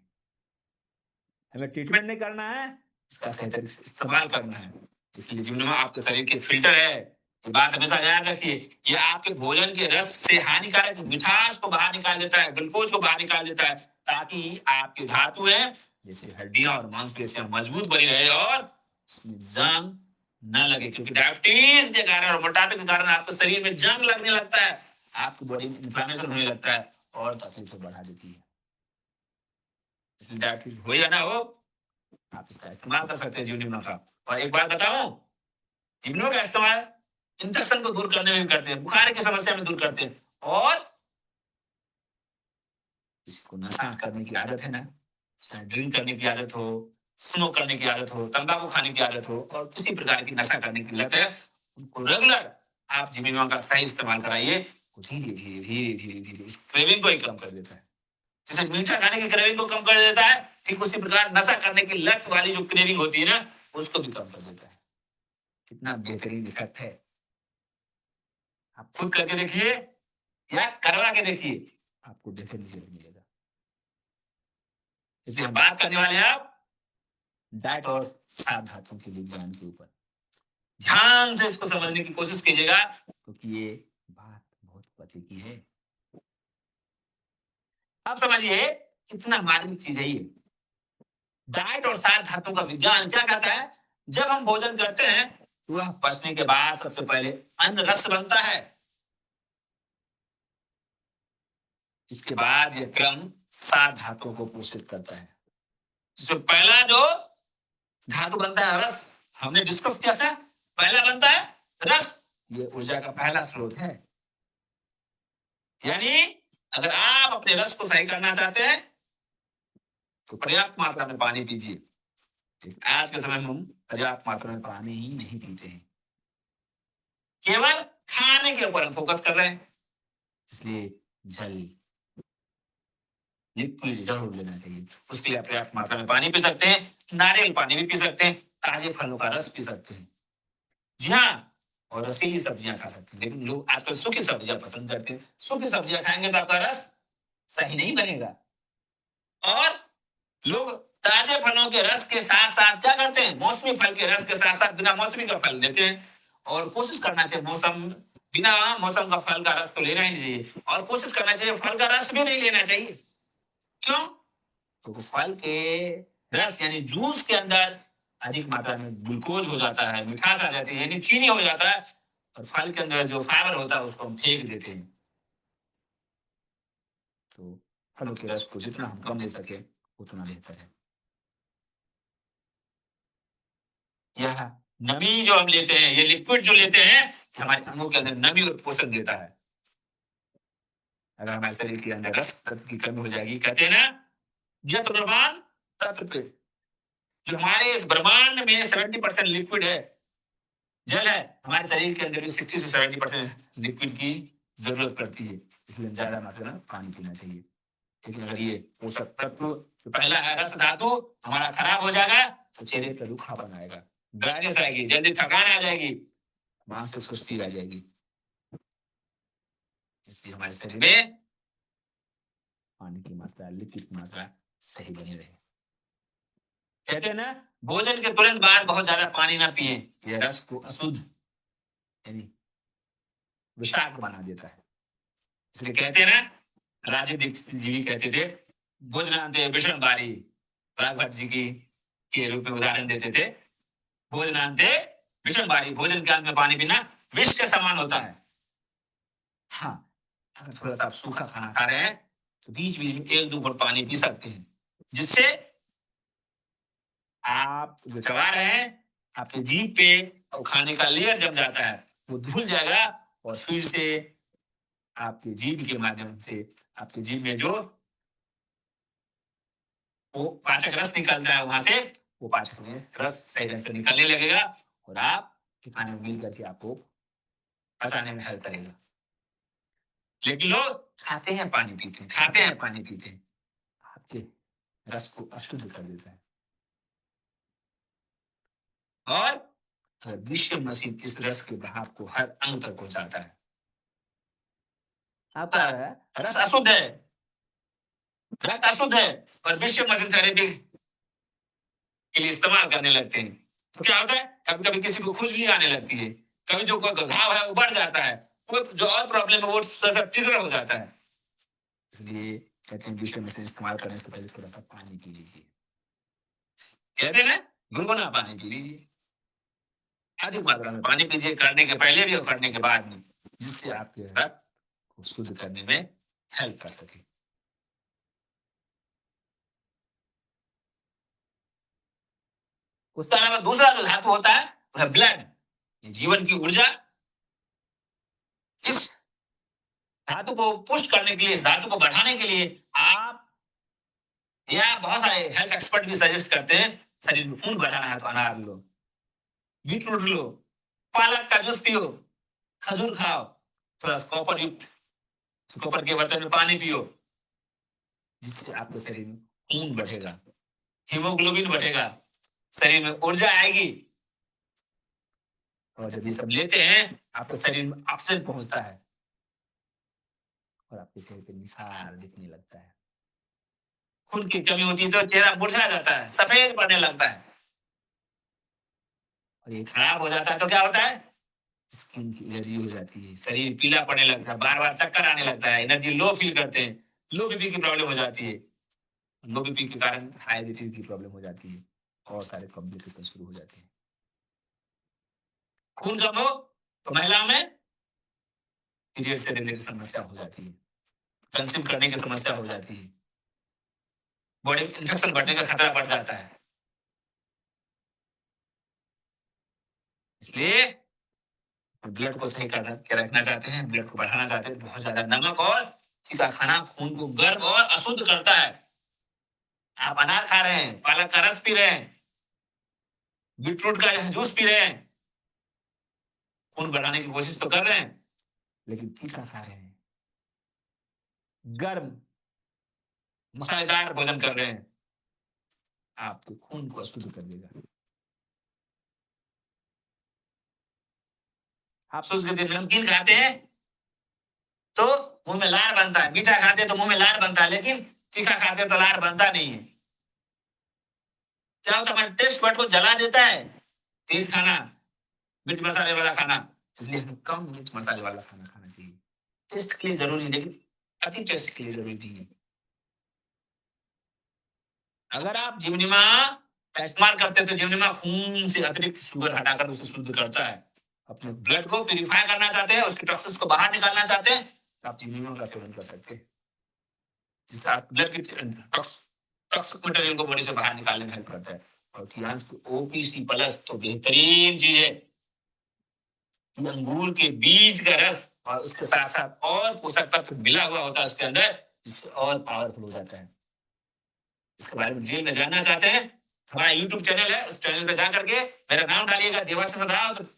हमें ट्रीटमेंट नहीं करना है, इसका सही तरीके से इस्तेमाल करना है। इसलिए जिम्निमा आपके शरीर के फिल्टर है, ये बात हमेशा याद रखिए। ये आपके भोजन के रस से हानिकारक मिठास को बाहर निकाल देता है, ग्लूकोज को बाहर निकाल देता है, ताकि आपकी धातु है जैसे हड्डियां और मांसपेशियां मजबूत बनी रहे और इसमें जंग न लगे। क्योंकि डायबिटीज के कारण और मोटापे के कारण आपके शरीर में जंग लगने लगता है, आपकी बॉडी में इन्फ्लेमेशन होने लगता है और तकलीफ बढ़ा देती है। इसलिए डायबिटीज हो या ना हो, आप इसका इस्तेमाल कर सकते हैं जिम्निमा का। और एक बात बताऊं, जिम्निमा का इस्तेमाल इन्फेक्शन को दूर करने में भी करते हैं, बुखार की समस्या में दूर करते हैं, और किसी को नशा करने की आदत है ना, ड्रिंक करने की आदत हो, स्मोक करने की आदत हो, तंबाकू खाने की आदत हो और किसी प्रकार की नशा करने की लत है, उनको रेगुलर आप जिमिनॉल का सही इस्तेमाल कराइए, वो धीरे धीरे धीरे धीरे धीरे इस क्रेविंग को ही कम कर देता है। जैसे मीठा खाने की क्रेविंग को कम कर देता है, ठीक उसी प्रकार नशा करने की लत वाली जो क्रेविंग होती है ना, उसको भी कम कर देता है। कितना बेहतरीन इफेक्ट है, आप खुद करके देखिए या करवा के देखिए, आपको डेफिनेटली मिलेगा। इसलिए हम बात करने वाले हैं अब डाइट और सात धातुओं के विज्ञान के ऊपर। ध्यान से इसको समझने की कोशिश कीजिएगा, क्योंकि ये बात बहुत पते की है। अब समझिए कितना मार्मिक चीज है ये। डाइट और सात धातुओं का विज्ञान क्या कहता है, जब हम भोजन करते हैं तो वह पचने के बाद सबसे पहले अन्न रस बनता है। इसके बाद यह क्रम सात धातुओं को पोषित करता है। जिसमें पहला जो धातु बनता है रस, हमने डिस्कस किया था, पहला बनता है रस, ये ऊर्जा का पहला स्रोत है। यानी अगर आप अपने रस को सही करना चाहते हैं तो पर्याप्त मात्रा में पानी पीजिए। आज के समय में हम पर्याप्त मात्रा में पानी ही नहीं पीते हैं, केवल खाने के ऊपर हम फोकस कर रहे हैं। इसलिए जल, लिक्विड जरूर लेना चाहिए। उसके लिए पर्याप्त मात्रा में पानी पी सकते हैं, नारियल पानी भी पी सकते हैं, ताजे फलों का रस पी सकते हैं, जी हाँ, और रसीली सब्जियां खा सकते हैं। लेकिन लोग आजकल सूखी सब्जियां पसंद करते हैं। सूखी सब्जियां खाएंगे तो आपका रस सही नहीं बनेगा। और लोग ताजे फलों के रस के साथ साथ क्या करते हैं, मौसमी फल के रस के साथ साथ बिना मौसमी का फल लेते हैं। और कोशिश करना चाहिए बिना मौसम का फल का रस तो लेना ही नहीं चाहिए, और कोशिश करना चाहिए फल का रस भी नहीं लेना चाहिए। क्यों? तो फल के रस यानी जूस के अंदर अधिक मात्रा में ग्लूकोज हो जाता है, मिठास आ जाती है, यानी चीनी हो जाता है, और फल के अंदर जो फाइबर होता है उसको हम फेंक देते हैं। तो फलों के रस को जितना हम कम ले सके उतना बेहतर है। यह नमी जो हम लेते हैं, ये लिक्विड जो लेते हैं, हमारे अंगों के अंदर नमी और पोषण देता है। अगर हमारे शरीर के अंदर रस तत्व की कमी हो जाएगी, कहते हैं ना, यह तो ब्रह्मांड तत्व पे, जो हमारे इस ब्रह्मांड में 70% लिक्विड है, जल है, हमारे शरीर के अंदर भी 60 से 70% लिक्विड की जरूरत पड़ती है। इसलिए ज्यादा मात्रा में पानी पीना चाहिए। लेकिन अगर ये पोषक तत्व जो पहला है रस धातु हमारा खराब हो जाएगा तो चेहरे पर रूखापन आएगा, ड्राइनेस आएगी, जल्दी थकान आ जाएगी, मानसिक सुस्ती आ जाएगी। इसलिए हमारे शरीर में पानी की मात्रा, लिक्विड की मात्रा सही बनी रहे। कहते हैं ना, भोजन के तुरंत बाद बहुत ज्यादा पानी ना पिए, यह रस को अशुद्ध यानी विषाक्त बना देता है। इसलिए कहते हैं ना, राजे दीक्षित जी भी कहते थे, भोजनांते विषम बारी, भागवत जी की के रूप में उदाहरण देते थे, भोजनांते विषम बारी, भोजन के अंत में पानी पीना विष के समान होता है। हाँ, अगर थोड़ा सा आप सूखा खाना खा रहे हैं तो बीच बीच में 1-2 घूंट पानी पी सकते हैं, जिससे आप जो चबा रहे हैं आपके जीभ पे और खाने का लेयर जम जाता है, वो धुल जाएगा और फिर से आपके जीभ के माध्यम से आपके जीभ में जो वो पाचक रस निकलता है, वहां से वो पाचक में रस सही ढंग से निकलने लगेगा और आप खाने में मिल करके आपको पचाने में हेल्प करेगा। लेकिन लोग खाते हैं पानी पीते हैं, खाते हैं पानी पीते हैं, आपके रस को अशुद्ध कर देता है। और विषय मशीन इस रस के बहाव को हर अंग तक पहुंचाता है। आपका रस अशुद्ध है, रक्त अशुद्ध है, और विषय मशीन थेरेपी के लिए इस्तेमाल करने लगते हैं तो क्या होता है, कभी कभी किसी को खुजली आने लगती है, कभी जो कोई घाव है वो बढ़ जाता है, कोई जो और प्रॉब्लम है वो तीव्र हो जाता है। इसलिए कहते हैं विषय मशीन इस्तेमाल करने से पहले थोड़ा सा पानी पी लीजिए। कहते हैं ना, गुनगुना पानी पी लीजिए, अधिक मात्रा में पानी पीजिए, करने के पहले भी और करने के बाद भी, जिससे आपके रक्त को शुद्ध करने में हेल्प कर सके। उसके अलावा दूसरा जो धातु होता है वह ब्लड, जीवन की ऊर्जा। इस धातु को पुष्ट करने के लिए, इस धातु को बढ़ाने के लिए आप या बहुत सारे हेल्थ एक्सपर्ट भी सजेस्ट करते हैं शरीर में खून बढ़ाना है तो अनार लो, बीटरूट लो, पालक का जूस पियो, खजूर खाओ, थोड़ा कॉपर युक्त कॉपर के बर्तन में पानी पियो, जिससे आपके शरीर में खून बढ़ेगा, हीमोग्लोबिन बढ़ेगा, शरीर में ऊर्जा आएगी। और जब ये सब लेते हैं आपके शरीर में ऑक्सीजन पहुंचता है और आपके शरीर पे निखार दिखने लगता है। खून की कमी होती है तो चेहरा मुरझा जाता है, सफेद पड़ने लगता है, और ये खराब हो जाता है तो क्या होता है, स्किन की एलर्जी हो जाती है, शरीर पीला पड़ने लगता है, बार बार चक्कर आने लगता है, एनर्जी लो फील करते हैं, लो बीपी की प्रॉब्लम हो जाती है, लो बीपी के कारण हाई बीपी की प्रॉब्लम हो जाती है और सारे कॉम्प्लिकेशन शुरू हो जाते हैं। खून कम हो तो महिलाओं में पीरियड से रिलेटेड समस्या हो जाती है, कंसीव करने की समस्या हो जाती है, बॉडी में इन्फेक्शन बढ़ने का खतरा बढ़ जाता है। इसलिए ब्लड को सही कर के रखना चाहते हैं, ब्लड को बढ़ाना चाहते हैं, बहुत ज्यादा नमक और तीखा खाना खून को गर्म और अशुद्ध करता है। आप अनार खा रहे हैं, पालक का रस पी रहे हैं, बीटरूट का जूस पी रहे हैं, खून बढ़ाने की कोशिश तो कर रहे हैं, लेकिन तीखा खा रहे हैं, गर्म मसालेदार भोजन कर रहे हैं, आपके खून को अशुद्ध कर देगा। आप सोच के नमकीन खाते हैं तो मुंह में लार बनता है, मीठा खाते हैं तो मुंह में लार बनता है, लेकिन तीखा खाते हैं तो लार बनता नहीं है। क्या होता है, हमारे टेस्ट बड को जला देता है तेज खाना, मिर्च मसाले वाला खाना। इसलिए हमें कम मिर्च मसाले वाला खाना खाना चाहिए। टेस्ट के लिए जरूरी है, लेकिन अति टेस्ट के लिए जरूरी नहीं है। अगर आप जिमनिमा का इस्तेमाल करते हैं तो जिमनिमा खून से अतिरिक्त शुगर हटाकर उसे शुद्ध करता है। अपने ब्लड को प्यूरिफाई करना चाहते हैं, उसके टॉक्सिन्स को बाहर निकालना चाहते हैं, तो आप जिमनिमा का सेवन कर सकते हैं, जिससे आप ब्लड की टॉक्सिक मटेरियल को बॉडी से बाहर निकालने में हेल्प करता है। और ओपीसी प्लस तो बेहतरीन चीज है। अंगूर के बीज का रस और उसके साथ साथ और पोषक तत्व मिला हुआ होता है उसके अंदर, जिससे और पावरफुल हो जाता है। इसके बारे में डिटेल में जानना चाहते हैं, हमारा यूट्यूब चैनल है, उस चैनल पे जा करके मेरा नाम डालिएगा देवाशीष राउत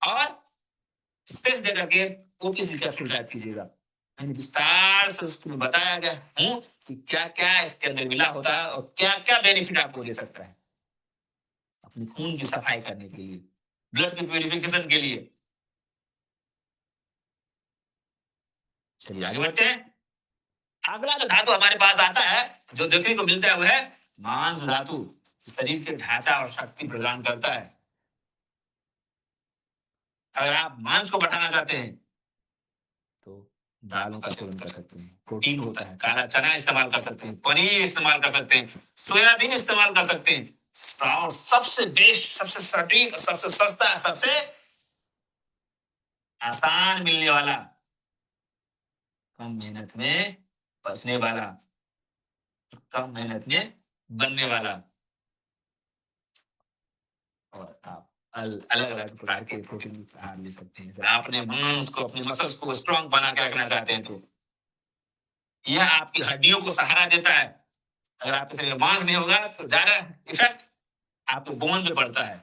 और स्पेस दे करके ओपीसी कैप्सूल टाइप कीजिएगा। मैंने विस्तार से उसमें बताया गया हूँ कि क्या क्या इसके अंदर मिला होता है और क्या क्या बेनिफिट आपको दे सकता है अपने खून की सफाई करने के लिए, ब्लड की प्यूरिफिकेशन के लिए। चलिए आगे बढ़ते हैं। अगला जो धातु हमारे पास आता है, जो देखने को मिलता है, वो है मांस धातु। शरीर के ढांचा और शक्ति प्रदान करता है। अगर आप मांस को बढ़ाना चाहते हैं तो दालों का सेवन कर सकते हैं, प्रोटीन होता है, काला चना इस्तेमाल कर सकते हैं, पनीर इस्तेमाल कर सकते हैं, सोयाबीन इस्तेमाल कर सकते हैं। स्प्राउट सबसे बेस्ट, सबसे सटीक, सबसे सस्ता, सबसे आसान मिलने वाला, कम मेहनत में पचने वाला, कम मेहनत में बनने वाला। और आप अलग अलग प्रकार के प्रोटीन आहार ले सकते हैं। अगर आपने मांस को, अपने मसल्स को स्ट्रांग बना के रखना चाहते हैं तो यह आपकी हड्डियों को सहारा देता है। अगर आपके शरीर में मांस नहीं होगा तो ज्यादा इफेक्ट आपके बोन पे पड़ता है,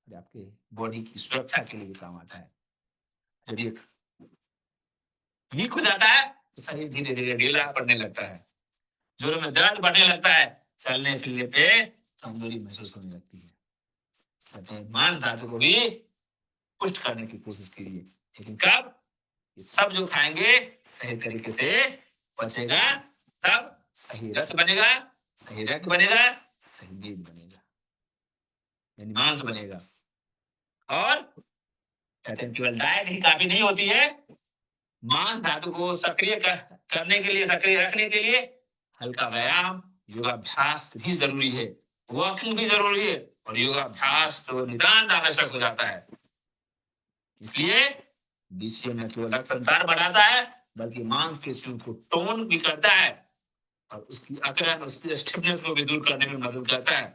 आपके बॉडी की सुरक्षा के लिए भी काम आता है। जब ये वीक हो जाता है तो शरीर धीरे धीरे ढीला पड़ने लगता है, जोड़ों में दर्द बढ़ने लगता है, चलने फिरने पे कमजोरी महसूस होने लगती है। मांस धातु को भी पुष्ट करने की कोशिश कीजिए, लेकिन कब? सब जो खाएंगे सही तरीके से पचेगा, तब सही रस बनेगा, सही रक्त बनेगा, सही मीट बनेगा, यानी मांस बनेगा। और कहते हैं केवल डाइट ही काफी नहीं होती है, मांस धातु को सक्रिय करने के लिए, सक्रिय रखने के लिए हल्का व्यायाम, योगाभ्यास भी जरूरी है, वॉकिंग भी जरूरी है, और योगाभ्यास तो नितांत आवश्यक हो जाता है। इसलिए बीसीएम न केवल रक्त संचार बढ़ाता है, बल्कि मांसपेशियों को टोन भी करता है और उसकी अकड़न, उसकी स्टिफनेस को भी दूर करने में मदद करता है।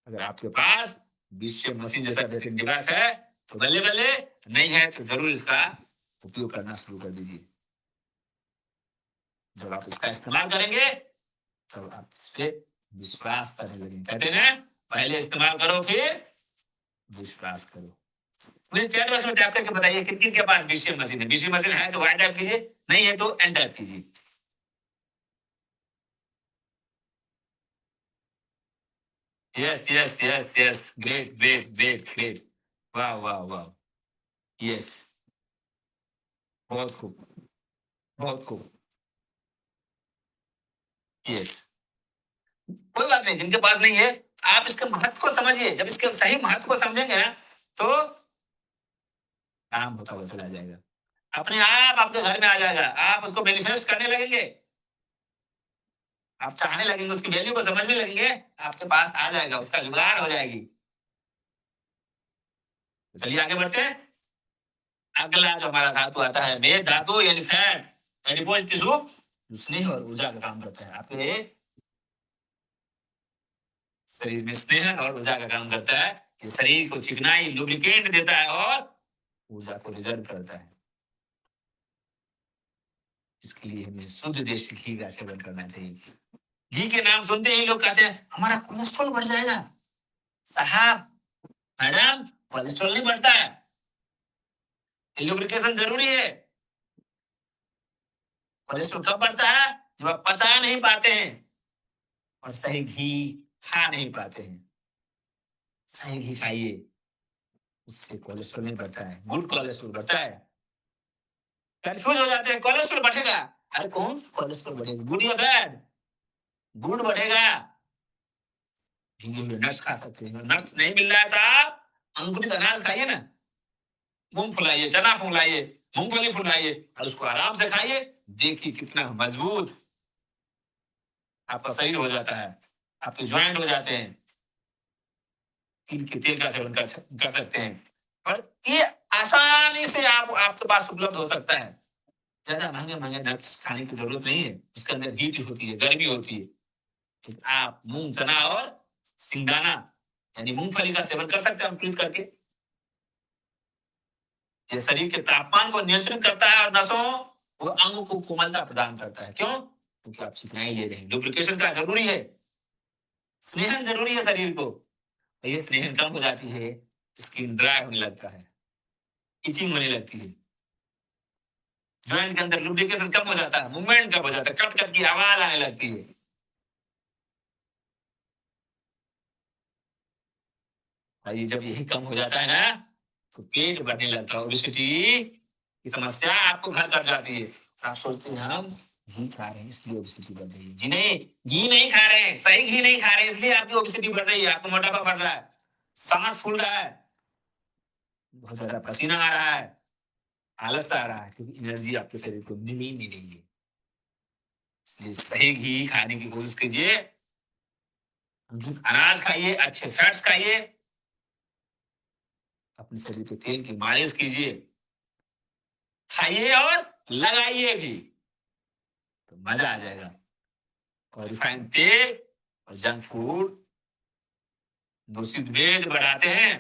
अगर आपके पास बीसीएम मशीन जैसा बेहतरीन डिवाइस है तो बल्ले बल्ले, नहीं है तो जरूर इसका उपयोग करना शुरू कर दीजिए। जब आप इसका इस्तेमाल करेंगे तो आप इस पे विश्वास करने लगे। कहते हैं ना, पहले इस्तेमाल करो फिर विश्वास करो। मुझे चैट बॉक्स में टाइप करके बताइए किन किन के पास बीसीएम मशीन है। बीसीएम मशीन है तो वाई टाइप कीजिए, नहीं है तो एन टाइप कीजिए। Yes yes yes yes, great great great great, वाह वाह वाह, यस, बहुत खूब, बहुत खूब, यस। कोई बात नहीं, जिनके पास नहीं है आप इसके महत्व को समझिए। जब इसके सही महत्व को समझेंगे ना तो काम होता हुआ चला जाएगा, अपने आप आपके घर में आ जाएगा, आप उसको मैनिफेस्ट करने लगेंगे, आप चाहने लगेंगे, उसकी वैल्यू को समझने लगेंगे, आपके पास आ जाएगा, उसका जुगाड़ हो जाएगी। तो चलिए आगे बढ़ते हैं। अगला जो हमारा धातु आता है मेद धातु, यानी फैट एडिपोज टिश्यू, स्नेह और ऊर्जा का काम करता है। आपके शरीर में स्नेह और ऊर्जा का काम करता है, कि शरीर को चिकनाई लुब्रिकेंट देता है और ऊर्जा को रिजर्व करता है। इसके लिए हमें शुद्ध देशी घी का सेवन करना चाहिए। घी के नाम सुनते ही लोग कहते हैं हमारा कोलेस्ट्रॉल बढ़ जाएगा। साहब, मैडम, कोलेस्ट्रॉल नहीं बढ़ता है, लुब्रिकेशन जरूरी है। कोलेस्ट्रॉल कब बढ़ता है? जब आप पचा नहीं पाते हैं और सही घी खा नहीं पाते हैं। सही घी खाइए, उससे कोलेस्ट्रॉल नहीं बढ़ता है, गुड कोलेस्ट्रॉल बढ़ता है। कंफ्यूज हो जाते हैं, कोलेस्ट्रॉल बढ़ेगा। अरे कौन सा कोलेस्ट्रॉल बढ़ेगा, गुड या बैड? गुड बढ़ेगा। भीगे हुए नट्स खा सकते हैं, नट्स नहीं मिल रहा है तो आप अंकुरित अनाज खाइए ना, मूंग फुलाइए, चना फुलाइए, मूंगफली फुलाइए और उसको आराम से खाइए। देखिए कितना मजबूत आपका शरीर हो जाता है, आपके ज्वाइंट हो जाते हैं। तिल के तेल का सेवन कर सकते हैं और ये आसानी से आपके पास उपलब्ध हो सकता है। ज्यादा महंगे महंगे नट्स खाने की जरूरत नहीं है, उसके अंदर हीट होती है, गर्मी होती है। तो आप मूंग, चना और सिंगदाना यानी मूंगफली का सेवन कर सकते हैं अंकुरित करके। ये शरीर के तापमान को नियंत्रित करता है और नसों और अंगों को कोमलता प्रदान करता है। क्यों? क्योंकि आप चिकनाई ले रहे हैं, लुब्रिकेशन का जरूरी है, स्नेहन जरूरी है शरीर को। ये स्नेहन कम हो जाती है, स्किन ड्राई होने लगता है, इचिंग होने लगती है, ज्वाइंट के अंदर लुब्रिकेशन कम हो जाता है, मूवमेंट कम हो जाता है, कट कट की आवाज आने लगती है। और ये जब यही कम हो जाता है ना तो पेट बढ़ने लगता है, ओबेसिटी की समस्या आपको घर कर जाती है। आप सोचते हैं हम घी खा रहे हैं इसलिए ओबेसिटी बढ़ रही है। जी नहीं, घी नहीं खा रहे हैं, सही घी नहीं खा रहे हैं, इसलिए आपकी ओबेसिटी बढ़ रही है, आपको मोटापा बढ़ रहा है, सांस फूल रहा है, बहुत ज्यादा पसीना आ रहा है, आलस आ रहा है, क्योंकि एनर्जी आपके शरीर को मिल ही नहीं रही है। इसलिए सही घी खाने की कोशिश कीजिए, अनाज खाइए, अच्छे फैट्स खाइए, अपने शरीर के तेल की मालिश कीजिए, खाइए और लगाइए भी, तो मजा आ जाएगा। और रिफाइंड तेल और जंक फूड दूषित वेद बढ़ाते हैं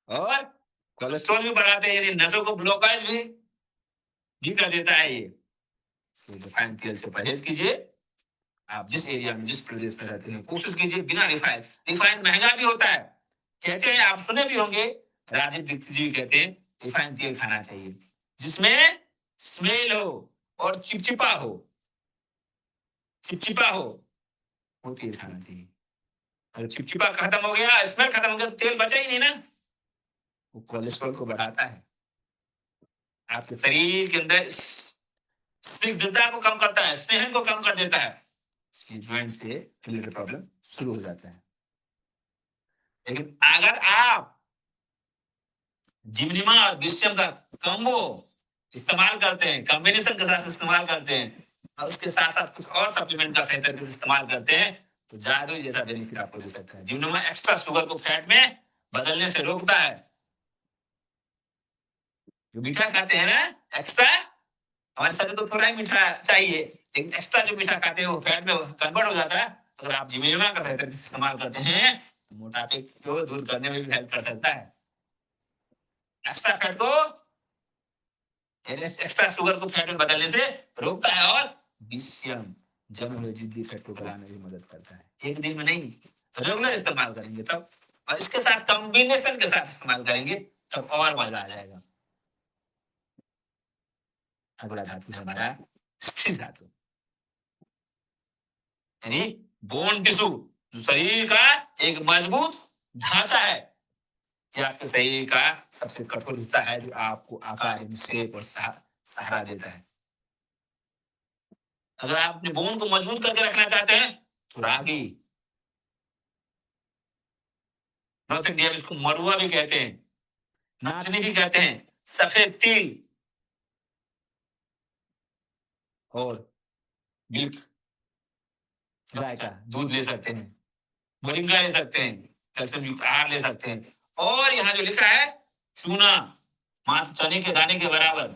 और कोलेस्ट्रॉल भी बढ़ाते हैं, यानी नसों को ब्लॉकेज भी कर देता है ये। रिफाइंड तेल से परहेज कीजिए। आप जिस एरिया में, जिस प्रदेश में रहते हैं, कोशिश कीजिए बिना रिफाइंड। रिफाइंड महंगा भी होता है, कहते हैं, आप सुने भी होंगे, राजीव दीक्षित जी कहते हैं रिफाइंड तेल खाना चाहिए जिसमें स्मेल हो और चिपचिपा हो, चिपचिपा हो, वो तेल खाना चाहिए। अगर चिपचिपा खत्म हो गया, स्मेल खत्म हो गया, तेल बचा ही नहीं ना, वो कोलेस्ट्रॉल को बढ़ाता है, आपके शरीर के अंदर स्निग्धता को कम करता है, स्नेहन को कम कर देता है, इसलिए ज्वाइंट से रिलेटेड प्रॉब्लम शुरू हो जाता है। लेकिन अगर आप जिम्निमा और विषयम का कॉम्बो इस्तेमाल करते हैं, कॉम्बिनेशन के साथ इस्तेमाल करते हैं और उसके साथ साथ कुछ और सप्लीमेंट का सही तरीके से इस्तेमाल करते हैं तो जादू जैसा बेनिफिट आपको दे सकता है। जिम्निमा एक्स्ट्रा शुगर को फैट में बदलने से रोकता है। जो मीठा खाते हैं ना एक्स्ट्रा, हमारे शरीर को थोड़ा ही मीठा चाहिए, लेकिन एक्स्ट्रा जो मीठा खाते हैं वो फैट में कन्वर्ट हो जाता है। अगर आप जिम्निमा का सही तरीके से इस्तेमाल करते हैं तो मोटापे को दूर करने में भी हेल्प कर सकता है। एक्स्ट्रा फैट को, एक्स्ट्रा शुगर को फैट में बदलने से रोकता है और बीसीएम जमे हुए जिद्दी फैट को गलाने में मदद करता है। एक दिन में नहीं, रेगुलर इस्तेमाल करेंगे तब, और इसके साथ कॉम्बिनेशन के साथ इस्तेमाल करेंगे तब और मजा आ जाएगा। अगला धातु है हमारा स्थिर धातु, यानी बोन टिश्यू, जो शरीर का एक मजबूत ढांचा है। ये आपके शरीर का सबसे कठोर हिस्सा है, जो आपको आकार, शेप और सहारा देता है। अगर आप अपने बोन को मजबूत करके रखना चाहते हैं तो रागी, नॉर्थ इंडिया में इसको मड़ुआ भी कहते हैं, नाचनी भी कहते हैं, सफेद तिल और मिल्क, गाय का दूध ले सकते हैं, मोरिंगा ले सकते हैं, कैल्शियम युक्त आहार ले सकते हैं। और यहाँ जो लिखा है चूना, मात्र चने के दाने के बराबर,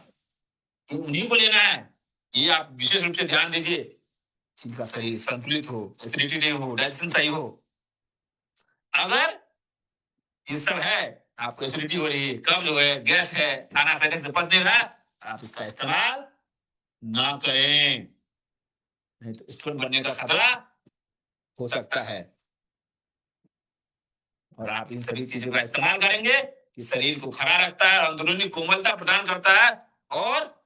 उन्हीं को लेना है। ये आप विशेष रूप से ध्यान दीजिए, जिनका शरीर संतुलित हो, एसिडिटी नहीं हो, डाइजेशन सही हो। अगर ये सब है, आपको एसिडिटी हो रही है, कब्ज है, गैस है, खाना सही से पच नहीं रहा, आप इसका इस्तेमाल ना करें, नहीं तो स्टोन बनने का खतरा हो सकता है। और आप इन सभी चीजों का इस्तेमाल करेंगे कि शरीर को खड़ा रखता है, अंदरूनी कोमलता प्रदान करता है और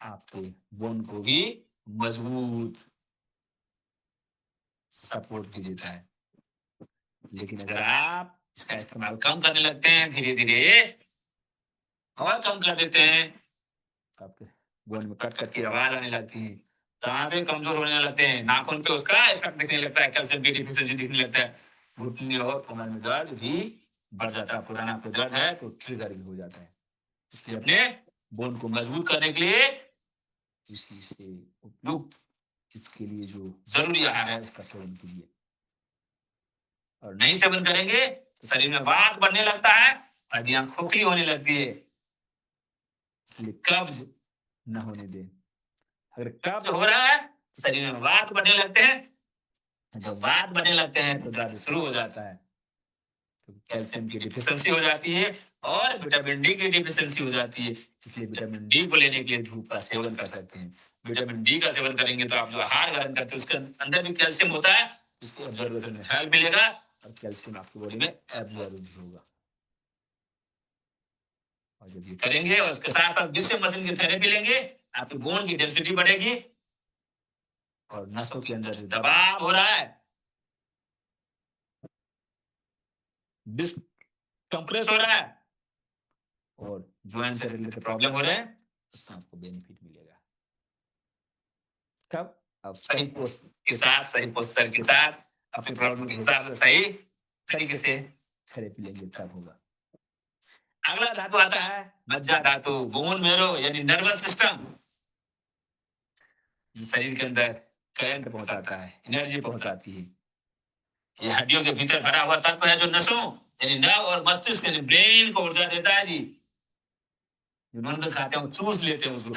आपके बोन को भी मजबूत सपोर्ट भी देता है। लेकिन अगर आप इसका इस्तेमाल कम करने लगते हैं, धीरे धीरे और कम कर देते हैं, तो आपके बोन में कट कट की आवाज आने लगती है, दांत कमजोर होने लगते हैं, नाखून पे उसका इफेक्ट दिखने लगता है, कैल्शियम की डिफिशियंसी दिखने लगता है, घुटने और कमर में दर्द भी बढ़ जाता है। पुराना कोई दर्द है तो ट्रिगर भी हो जाता है। इसलिए अपने बोन को मजबूत करने के लिए इसी से उपयुक्त, इसके लिए जो जरूरी आहार है उसका सेवन कीजिए। और नहीं सेवन करेंगे तो शरीर में वात बढ़ने लगता है, हड्डियां खोखली होने लगती है। इसलिए कब्ज न होने दें। अगर कब्ज हो रहा है तो शरीर में वात बढ़ने लगते हैं, जब वात बढ़ने लगते हैं तो दर्द शुरू हो जाता है, तो कैल्शियम की डिफिशियंसी हो जाती है और विटामिन डी की डिफिशियंसी हो जाती है। इसलिए विटामिन डी को लेने के लिए धूप का सेवन कर सकते हैं। विटामिन डी का सेवन करेंगे तो आप जो आहार ग्रहण करते हैं उसके अंदर भी कैल्शियम होता है, उसको ऑब्जर्वेशन में हेल्प मिलेगा और कैल्शियम आपकी बॉडी में एब्जॉर्ब भी होगा। और जब ये करेंगे और उसके साथ साथ बीसीएम मशीन की थेरेपी लेंगे, आपके बोन की डेंसिटी बढ़ेगी और नसों के अंदर जो दबाव हो रहा है, डिस्क कंप्रेस हो रहा है और ज्वाइंट से रिलेटेड प्रॉब्लम हो रहे हैं, उसमें आपको बेनिफिट मिलेगा। कब? अब सही पोस्ट के साथ, सही पोस्चर के साथ, अपनी प्रॉब्लम के हिसाब से सही तरीके से थेरेपी लेंगे तब होगा। अगला धातु आता है मज्जा धातु, बोन मेरो यानी नर्वस सिस्टम, जो शरीर के अंदर करंट पहुंचाता है, एनर्जी पहुंचाती है। ये हड्डियों के भीतर भरा हुआ तत्व है जो नसों यानी नर्व और मस्तिष्क यानी ब्रेन को ऊर्जा देता है जी। जो नॉनवेज खाते हैं वो चूस लेते हैं, उसको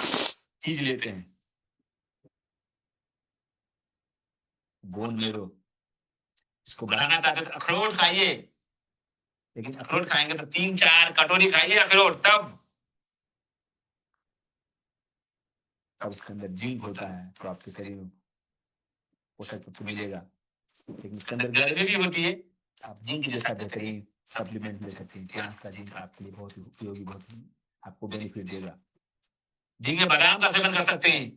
खींच लेते हैं। बोन मेरो, इसको बढ़ाना चाहते हैं तो अखरोट खाइए, लेकिन अखरोट खाएंगे तो 3-4 कटोरी खाइए अखरोट, तब उसके अंदर जिंक होता है तो आपके शरीर में पोषक तत्व मिलेगा। लेकिन इसके अंदर गर्मी भी होती है, आप जिंक जैसा बेहतरीन सप्लीमेंट ले सकते हैं। टियान्स का जिंक आपके लिए बहुत ही उपयोगी, बहुत आपको बेनिफिट देगा। झींगे बादाम का सेवन कर सकते हैं,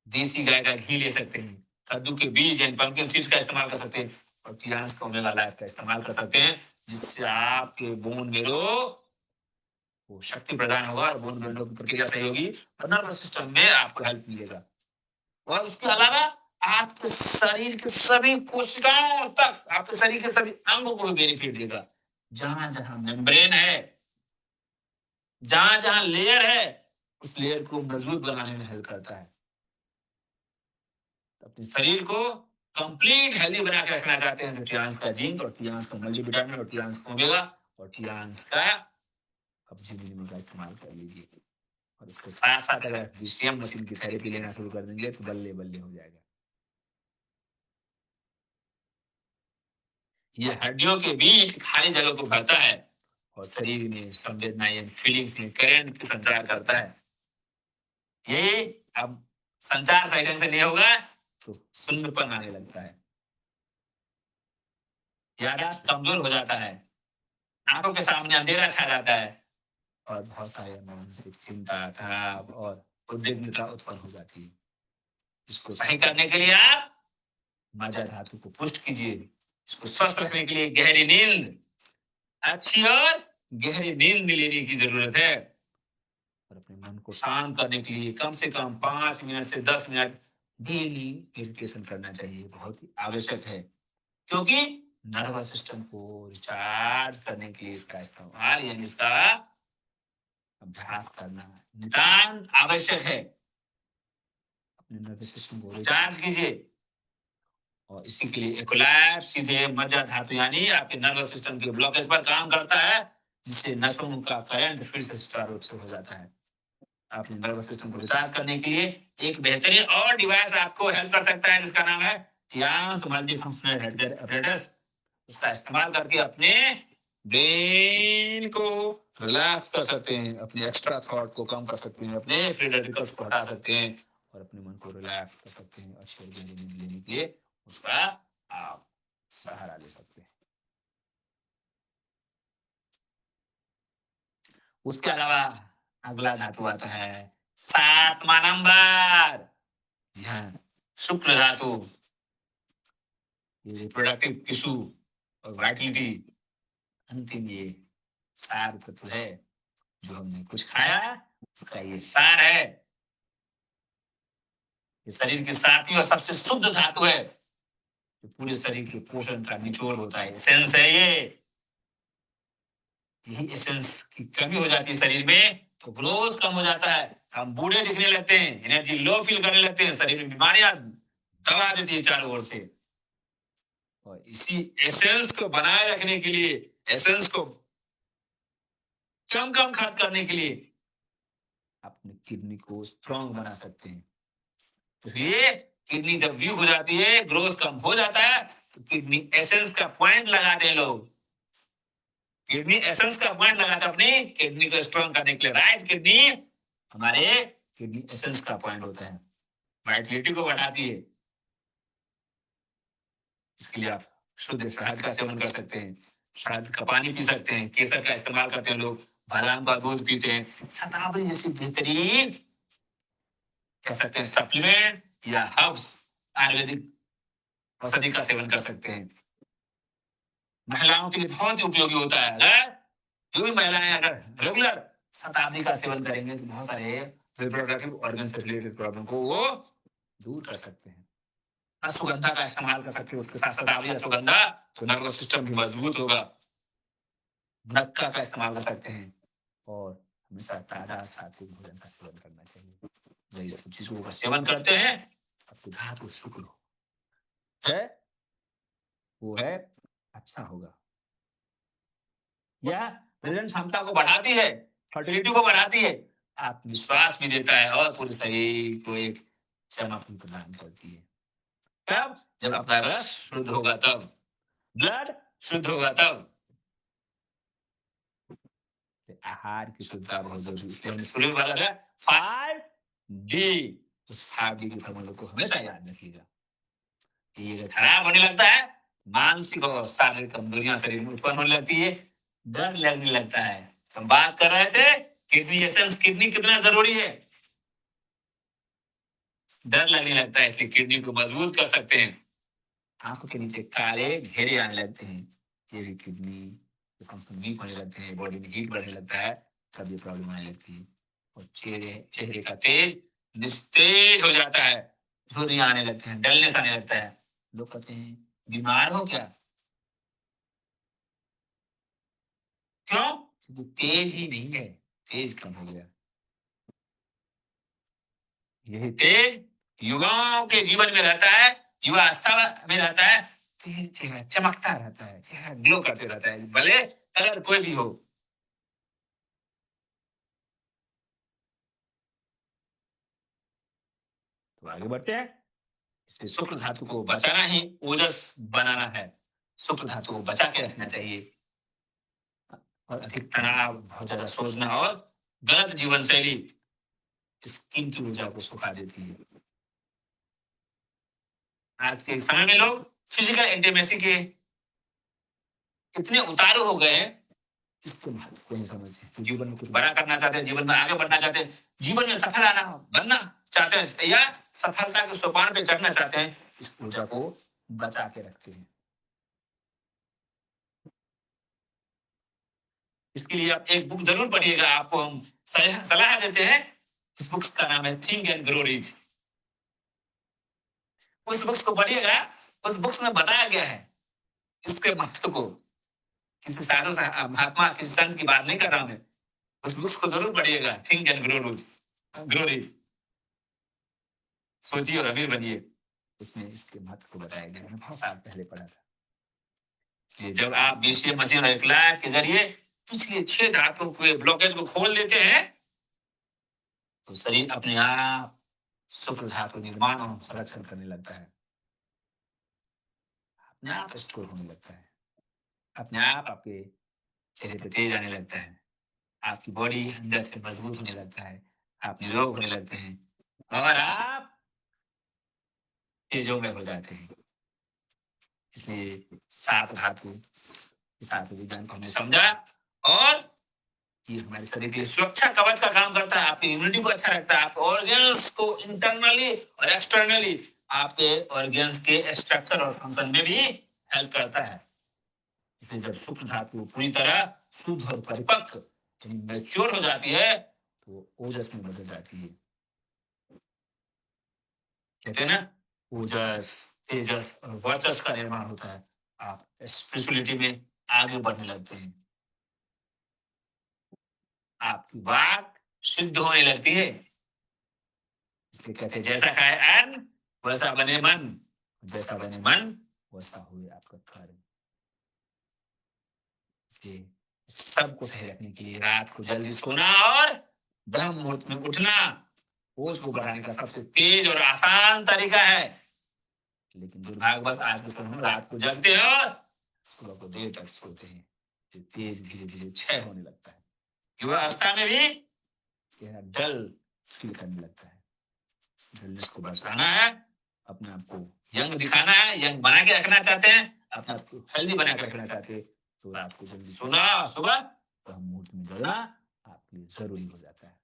देसी गाय का घी ले सकते हैं, कद्दू के बीज यानी पंपकिन सीड्स का इस्तेमाल कर सकते हैं और टियान्स का ओमेगा लाइफ का इस्तेमाल कर सकते हैं, जिससे आपके बोन मेरो को शक्ति प्रदान होगा और बोन मेरो की प्रक्रिया सही होगी और नर्वस सिस्टम में आपको हेल्प मिलेगा। और उसके अलावा आपके शरीर के सभी कोशिकाओं तक, आपके शरीर के सभी अंगों को भी बेनिफिट देगा। जहां जहां मेम्ब्रेन है, जहां जहां लेयर है, उस लेयर को मजबूत बनाने में हेल्प करता है। अपने शरीर को कंप्लीट हेल्दी बना के रखना चाहते हैं तो टियान्स का जिंक और टियान्स का मल्टीविटामिन और टियान्स का ओमेगा और टियान्स का कब्जी मिनरल का इस्तेमाल कर लीजिए। और इसके साथ साथ अगर बीसीएम मशीन की थेरेपी लेना शुरू कर देंगे तो बल्ले बल्ले हो जाएगा। ये हड्डियों के बीच खाली जगह को भरता है और शरीर में संवेदनाएं फीलिंग्स में करंट की संचार करता है। ये अब संचार सही ढंग से नहीं होगा तो शून्यपन आने लगता है, याददाश्त कमजोर हो जाता है, आंखों के सामने अंधेरा छा जाता है और बहुत सारे मानसिक चिंता, तनाव और उद्विग्नता उत्पन्न हो जाती है। इसको सही करने के लिए आप मज्जा धातु को पुष्ट कीजिए। इसको स्वस्थ रखने के लिए गहरी नींद, अच्छी और गहरी नींद लेने की जरूरत है और अपने मन को शांत करने के लिए कम से कम 5 मिनट से 10 मिनट डेली मेडिटेशन करना चाहिए, बहुत ही आवश्यक है, क्योंकि नर्वस सिस्टम को रिचार्ज करने के लिए इसका इस्तेमाल यानी इसका अभ्यास करना नितांत आवश्यक है। अपने नर्वस सिस्टम को रिचार्ज कीजिए और इसी के लिए एकोलैप्स सीधे मज्जा धातु यानी आपके नर्वस सिस्टम के ब्लॉकेज पर काम करता है, जिससे नसों का करंट फिर से सुचारू रूप से हो जाता है। अपने नर्वस सिस्टम को रिचार्ज करने के लिए एक बेहतरीन और डिवाइस आपको हेल्प कर सकता है, जिसका नाम है टियान्स मल्टीफंक्शनल हेडगेयर apparatus। उसका इस्तेमाल करके अपने ब्रेन को रिलैक्स कर सकते हैं, अपने एक्स्ट्रा थॉट को कम कर सकते हैं, अपने फ्री रेडिकल्स को हटा सकते हैं और अपने मन को रिलैक्स कर सकते हैं। अच्छी नींद लेने के लिए उसका आप सहारा ले सकते हैं। उसके अलावा अगला धातु आता है 7वां नंबर, जी हाँ, शुक्र धातु। ये रिप्रोडक्टिव टिश्यू और वाइटलिटी, अंतिम ये सार तत्व है। जो हमने कुछ खाया उसका ये सार है। ये शरीर के सातवीं और सबसे शुद्ध धातु है, जो पूरे शरीर के पोषण का निचोड़ होता है, एसेंस है ये। यही एसेंस की कमी हो जाती है शरीर में तो ग्रोथ कम हो जाता है, हम बूढ़े दिखने लगते हैं, एनर्जी लो फील करने लगते हैं, शरीर में बीमारियां दबा देती है चारों ओर से। और इसी एसेंस को बनाए रखने के लिए, एसेंस को कम कम खर्च करने के लिए अपनी किडनी को स्ट्रांग बना सकते हैं। इसलिए किडनी जब वीक हो जाती है, ग्रोथ कम हो जाता है, तो किडनी एसेंस का पॉइंट लगाते हैं लोग। किडनी एसेंस का पॉइंट लगाते हैं अपनी किडनी को स्ट्रांग करने के लिए। राइट किडनी हमारे किडनी एसेंस का पॉइंट होता है, वाइटलिटी को बढ़ाती है। इसके लिए आप शुद्ध शहद का सेवन कर सकते हैं, शहद का पानी पी सकते हैं, केसर का इस्तेमाल करते हैं लोग, बादाम का दूध पीते हैं, शतावरी जैसी बेहतरीन कह सकते हैं सप्लीमेंट या हर्ब्स आयुर्वेदिक औषधि का सेवन कर सकते हैं। महिलाओं के लिए बहुत ही उपयोगी होता है। अगर जो भी महिलाएं अगर रेगुलर शताब्दी का सेवन करेंगे तो बहुत सारे रिप्रोडक्टिव ऑर्गन से रिलेटेड प्रॉब्लम को वो दूर कर सकते हैं। अश्वगंधा का इस्तेमाल कर सकते हैं, उसके साथ शताब्दी अश्वगंधा तो नर्वस सिस्टम भी मजबूत होगा। मुनक्का का इस्तेमाल कर सकते हैं और हमेशा ताजा सात्विक भोजन का सेवन करना चाहिए। जब इस सब चीजों का सेवन करते हैं आपको धातु शुक्र है वो है अच्छा होगा। यह प्रजनन क्षमता को बढ़ाती है, फर्टिलिटी को बढ़ाती है, आत्मविश्वास भी देता है और पूरे शरीर को एक चमक भी प्रदान करती है। कब? जब आपका रस शुद्ध होगा तब, ब्लड शुद्ध होगा तब। आहार की शुद्धता बहुत जरूरी है, इसलिए हमने शुरू में बोला था 5D। उस 5D की फॉर्मूला को हमेशा याद रखिएगा। ये खराब होने लगता है, मानसिक और शारीरिक कमजोरियां शरीर में उत्पन्न होने लगती है, डर लगने लगता है। हम बात कर रहे थे किडनी एसेंस, किडनी कितना जरूरी है, डर लगने लगता है, इसलिए किडनी को मजबूत कर सकते हैं। आंखों के नीचे काले घेरे आने लगते हैं, ये भी किडनी फंक्शन वीक होने लगते हैं, बॉडी में हीट बढ़ने लगता है, तब ये प्रॉब्लम आने लगती है। और चेहरे का तेज निस्तेज हो जाता है, झुर्रियां आने लगते हैं, डलनेस आने लगता है। लोग कहते हैं बीमार हो क्या? क्यों? क्योंकि तेज ही नहीं है, तेज कम हो गया। यही तेज युवाओं के जीवन में रहता है, युवा अवस्था में रहता है, तेज चेहरा चमकता रहता है, चेहरा ग्लो करते रहता है, भले कलर कोई भी हो। तो आगे बढ़ते हैं। इसलिए शुक्र धातु को बचाना ही ओजस बनाना है, शुक्र धातु को बचा के रखना चाहिए। और अधिक तनाव, बहुत ज्यादा सोचना और गलत जीवन शैली स्किन की ऊर्जा को सुखा देती है। आज के समय में लोग फिजिकल इंटीमेसी के इतने उतारू हो गए हैं, इसके महत्व को नहीं समझते। जीवन में कुछ बड़ा करना चाहते हैं, जीवन में आगे बढ़ना चाहते हैं, जीवन में सफल आना बनना चाहते हैं या सफलता के सोपान पे चढ़ना चाहते हैं, इस ऊर्जा को बचा के रखते हैं। इसके लिए आप एक बुक जरूर पढ़िएगा, आपको हम सलाह देते हैं। इस बुक्स का नाम है थिंक एंड ग्रो रिच। उस बुक्स को पढ़िएगा, उस बुक्स में बताया गया है इसके महत्व को। किसी साधु महात्मा किसी संत की बात नहीं कर रहा हूं मैं, उस बुक्स को जरूर पढ़िएगा, थिंक एंड ग्रो रिच। सोचिए और अमीर बनिए, उसमें इसके महत्व को बताया गया। मैंने बहुत साल पहले पढ़ा था। जब आप बीसीएम मशीन और इकलाब के जरिए पिछले 6 धातुओं के ब्लॉकेज को खोल देते हैं, तो शरीर अपने आप शुक्र धातु निर्माण और संरक्षण करने लगता है, अपने आप स्टोर होने लगता है, अपने आप आपके चेहरे पे तेज आने लगता है, आपकी बॉडी अंदर से मजबूत होने लगता है, आप निरोग होने लगते हैं और आप तेजों में हो जाते हैं। इसलिए 7 धातु 7 विज्ञान को हमने समझा और ये हमारे शरीर के लिए सुरक्षा कवच का काम करता है, आपकी इम्यूनिटी को अच्छा रखता है, आपके ऑर्गन्स को इंटरनली और एक्सटर्नली आपके ऑर्गन्स के स्ट्रक्चर और फंक्शन में भी हेल्प करता है। इसलिए जब शुक्र धातु पूरी तरह शुद्ध और परिपक्व मैच्योर हो जाती है, तो ओजस में बदल जाती है। कहते हैं ना, ओजस तेजस और वर्चस का निर्माण होता है, आप स्पिरिचुअलिटी में आगे बढ़ने लगते हैं, आपकी वाक सिद्ध होने लगती है। इसलिए कहते हैं जैसा खाए अन्न वैसा बने मन, जैसा बने मन वैसा हुए आपका कर्म। सबको सही रखने के लिए रात को जल्दी सोना और ब्रह्म मुहूर्त में उठना ओज को बढ़ाने का सबसे तेज और आसान तरीका है। लेकिन दुर्भाग्यवश आज के समय में रात को जगते हैं और सुबह को देर तक सोते हैं, तेज धीरे धीरे क्षय होने लगता है। युवा अवस्था में भी डल फील करने लगता है। जल्दी को बचाना है, अपने आप को यंग दिखाना है, यंग बना के रखना चाहते हैं, अपने आप को हेल्दी बना के रखना चाहते हैं, तो रात को जल्दी सोना, सुबह ब्रह्म मुहूर्त में जगना आपके लिए जरूरी हो जाता है।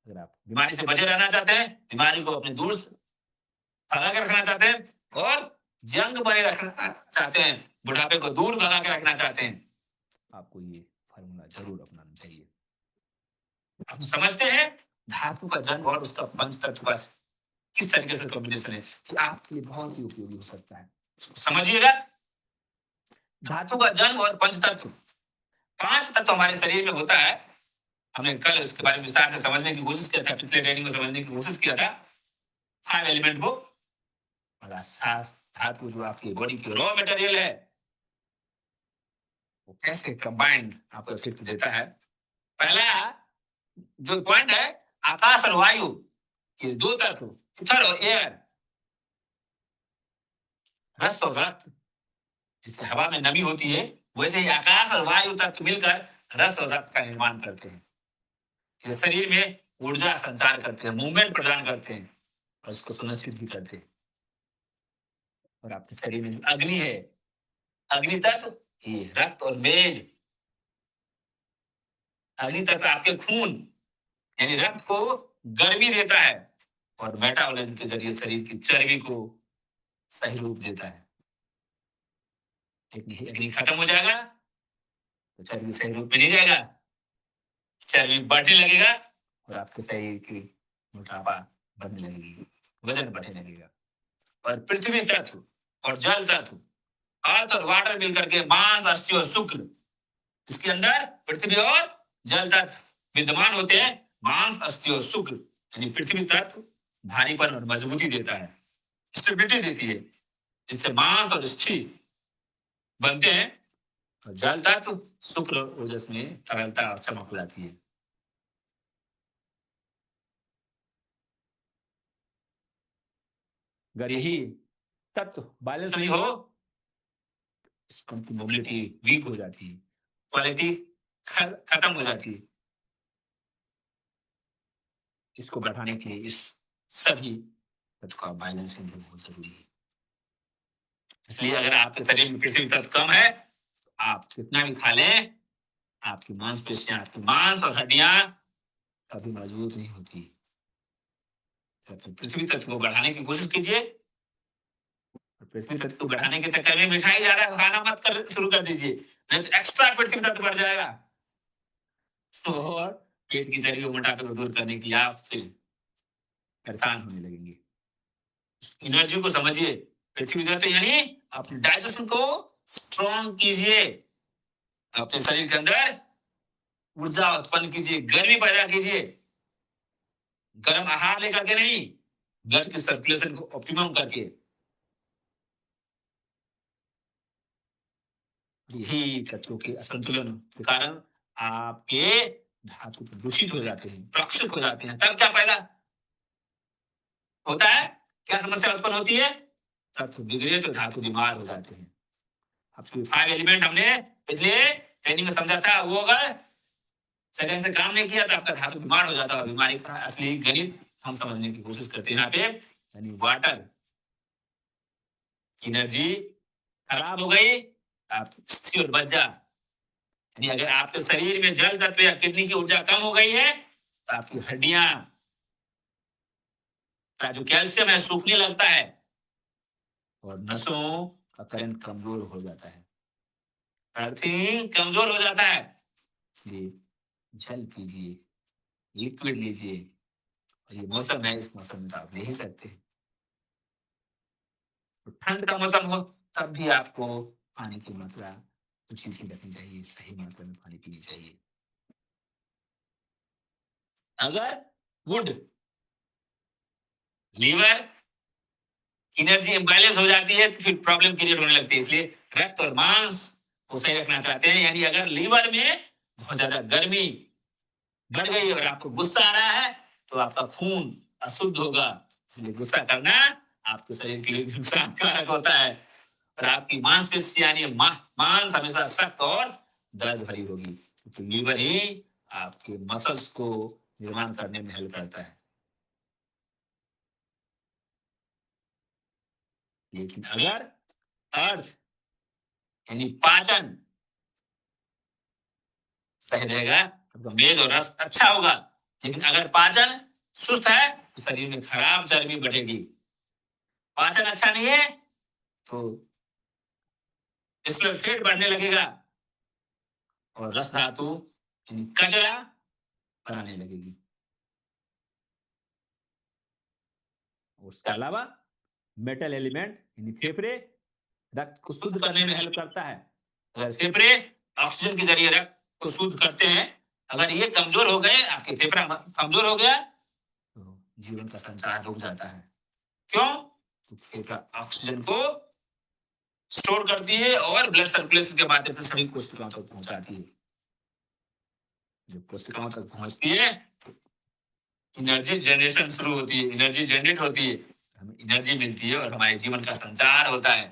अगर आप बीमारी से बचे रहना चाहते हैं, बीमारी को अपने दूर भगा के रखना चाहते हैं और यंग बने रखना चाहते हैं, बुढ़ापे को दूर भगा के रखना चाहते हैं, आपको ये फार्मूला जरूर अपनाना चाहिए। आप समझते हैं धातु का जन्म और उसका पंच तत्व का किस तरीके से कॉम्बिनेशन है कि आपके लिए बहुत ही उपयोगी हो सकता है। समझिएगा, धातु का जन्म और पंच तत्व, 5 तत्व हमारे शरीर में होता है। हमने कल इसके बारे में विस्तार से समझने की कोशिश किया था, पिछले ट्रेनिंग में समझने की कोशिश किया था 5 एलिमेंट को। और धातु जो आपकी बॉडी की रॉ मटेरियल है, वो कैसे कंबाइंड आपको इफेक्ट देता है। पहला जो पॉइंट है, आकाश और वायु, ये 2 तत्व, ईथर और एयर, रस और रक्त। जैसे हवा में नमी होती है, वैसे ही आकाश और वायु तत्व मिलकर रस और रक्त का निर्माण करते हैं। ये शरीर में ऊर्जा संचार करते हैं, मूवमेंट प्रदान करते हैं और उसको सुनिश्चित भी करते हैं। और आपके शरीर में जो अग्नि है, अग्नि तत्व, ये रक्त और मेद। अग्नि तत्व आपके खून यानी रक्त को गर्मी देता है और मेटाबॉलिज्म के जरिए शरीर की चर्बी को सही रूप देता है। लेकिन अग्नि खत्म हो जाएगा तो चर्बी सही रूप में नहीं जाएगा, चर्बी बढ़ने लगेगा और आपके शरीर की मोटापा बढ़ने लगेगी, वजन बढ़ने लगेगा। और पृथ्वी तत्व और जल तत्व, अर्थ और वाटर मिलकर के मांस, अस्थि और शुक्र, इसके अंदर पृथ्वी और जल तत्व विद्यमान होते हैं। मांस, अस्थि और शुक्र यानी पृथ्वी तत्व भारीपन और मजबूती देता है, स्टेबिलिटी देती है, जिससे मांस और अस्थि बनते हैं। और जल तत्व शुक्र और ओजस में तरलता और चमक लाती है। अगर यही तत्व बैलेंस नहीं हो, मोबिलिटी वीक हो जाती है, क्वालिटी खत्म हो जाती है। इसको बढ़ाने के लिए इस सभी तत्व का बैलेंसिंग बहुत जरूरी है। इसलिए अगर आपके शरीर में पृथ्वी तत्व कम है, तो आप कितना भी खा लें, आपकी मांसपेशियां, आपकी मांस और हड्डियां कभी मजबूत नहीं होती। तो अपने पृथ्वी तत्व को बढ़ाने की कोशिश कीजिए। पृथ्वी तत्व को बढ़ाने के चक्कर में मिठाई ज्यादा खाना मत कर शुरू कर दीजिए, नहीं तो एक्स्ट्रा पृथ्वी तत्व बढ़ जाएगा। और पेट की चर्बी और मोटापे को दूर करने के लिए आप फिर परेशान होने लगेंगे। एनर्जी को समझिए। पृथ्वी तत्व यानी अपने डाइजेशन को स्ट्रॉन्ग कीजिए, अपने शरीर के अंदर ऊर्जा उत्पन्न कीजिए, गर्मी पैदा कीजिए। गर्म आहार लेकर के नहीं, ब्लड की सर्कुलेशन को ऑप्टिमम करके। यही तत्वों के असंतुलन के कारण आपके धातु दूषित हो जाते हैं, टॉक्सिक हो जाते हैं। तब क्या पैदा होता है, क्या समस्या उत्पन्न होती है? तत्व बिगड़े तो धातु बीमार हो जाते हैं। अब 5 एलिमेंट हमने पिछले ट्रेनिंग में समझा था, वो अगर सेकंड से काम नहीं किया तो आपका धातु बीमार हो जाता है। बीमारी का असली गणित हम समझने की कोशिश करते हैं यहाँ पे। यानी वाटर एनर्जी खराब हो गई, आप स्थिर और बच जा। यानी अगर आपके शरीर में जल तत्व या किडनी की ऊर्जा कम हो गई है, तो आपकी हड्डियां का जो कैल्शियम है सूखने लगता है और नसों का करंट कमजोर हो जाता है, अर्थिंग कमजोर हो जाता है। इसलिए जल पीजिए, लिक्विड लीजिए। और ये मौसम है, इस मौसम में तो आप ले ही सकते हैं। तो ठंड का मौसम हो तब भी आपको पानी की मात्रा उचित ही रखनी चाहिए, सही मात्रा में पानी पीनी चाहिए। अगर वुड लीवर एनर्जी इम्बैलेंस हो जाती है तो फिर प्रॉब्लम क्रिएट होने लगती है। इसलिए रक्त और मांस को सही रखना चाहते हैं। यानी अगर लीवर में बहुत ज्यादा गर्मी बढ़ गई और आपको गुस्सा आ रहा है, तो आपका खून अशुद्ध होगा। इसलिए गुस्सा करना आपके शरीर के लिए नुकसानकारक होता है और आपकी मांसपेशी यानी मांस हमेशा सख्त और दर्द भरी होगी, क्योंकि लीवर ही आपके मसल्स को निर्माण करने में हेल्प करता है। लेकिन अगर अर्थ यानी पाचन सही रहेगा तो मेद और रस अच्छा होगा। लेकिन अगर पाचन सुस्त है तो शरीर में खराब चर्बी बढ़ेगी। पाचन अच्छा नहीं है तो इसलिए पेट बढ़ने लगेगा और रस धातु यानी कचरा बनाने लगेगी। उसके अलावा मेटल एलिमेंट यानी फेफड़े रक्त को शुद्ध करने में हेल्प करता है। अगर फेफड़े ऑक्सीजन के जरिए रक्त को शुद्ध करते हैं, अगर ये कमजोर हो गए, आपके फेफड़ा कमजोर हो गया तो जीवन का संचार रुक जाता है। क्यों? तो फेफड़ा ऑक्सीजन को स्टोर करती है और ब्लड सर्कुलेशन के माध्यम से सभी कोशिकाओं तक पहुंचाती है। जब कोशिकाओं तक पहुंचती है तो एनर्जी जनरेशन शुरू होती है, एनर्जी जनरेट होती है, हमें एनर्जी मिलती है और हमारे जीवन का संचार होता है।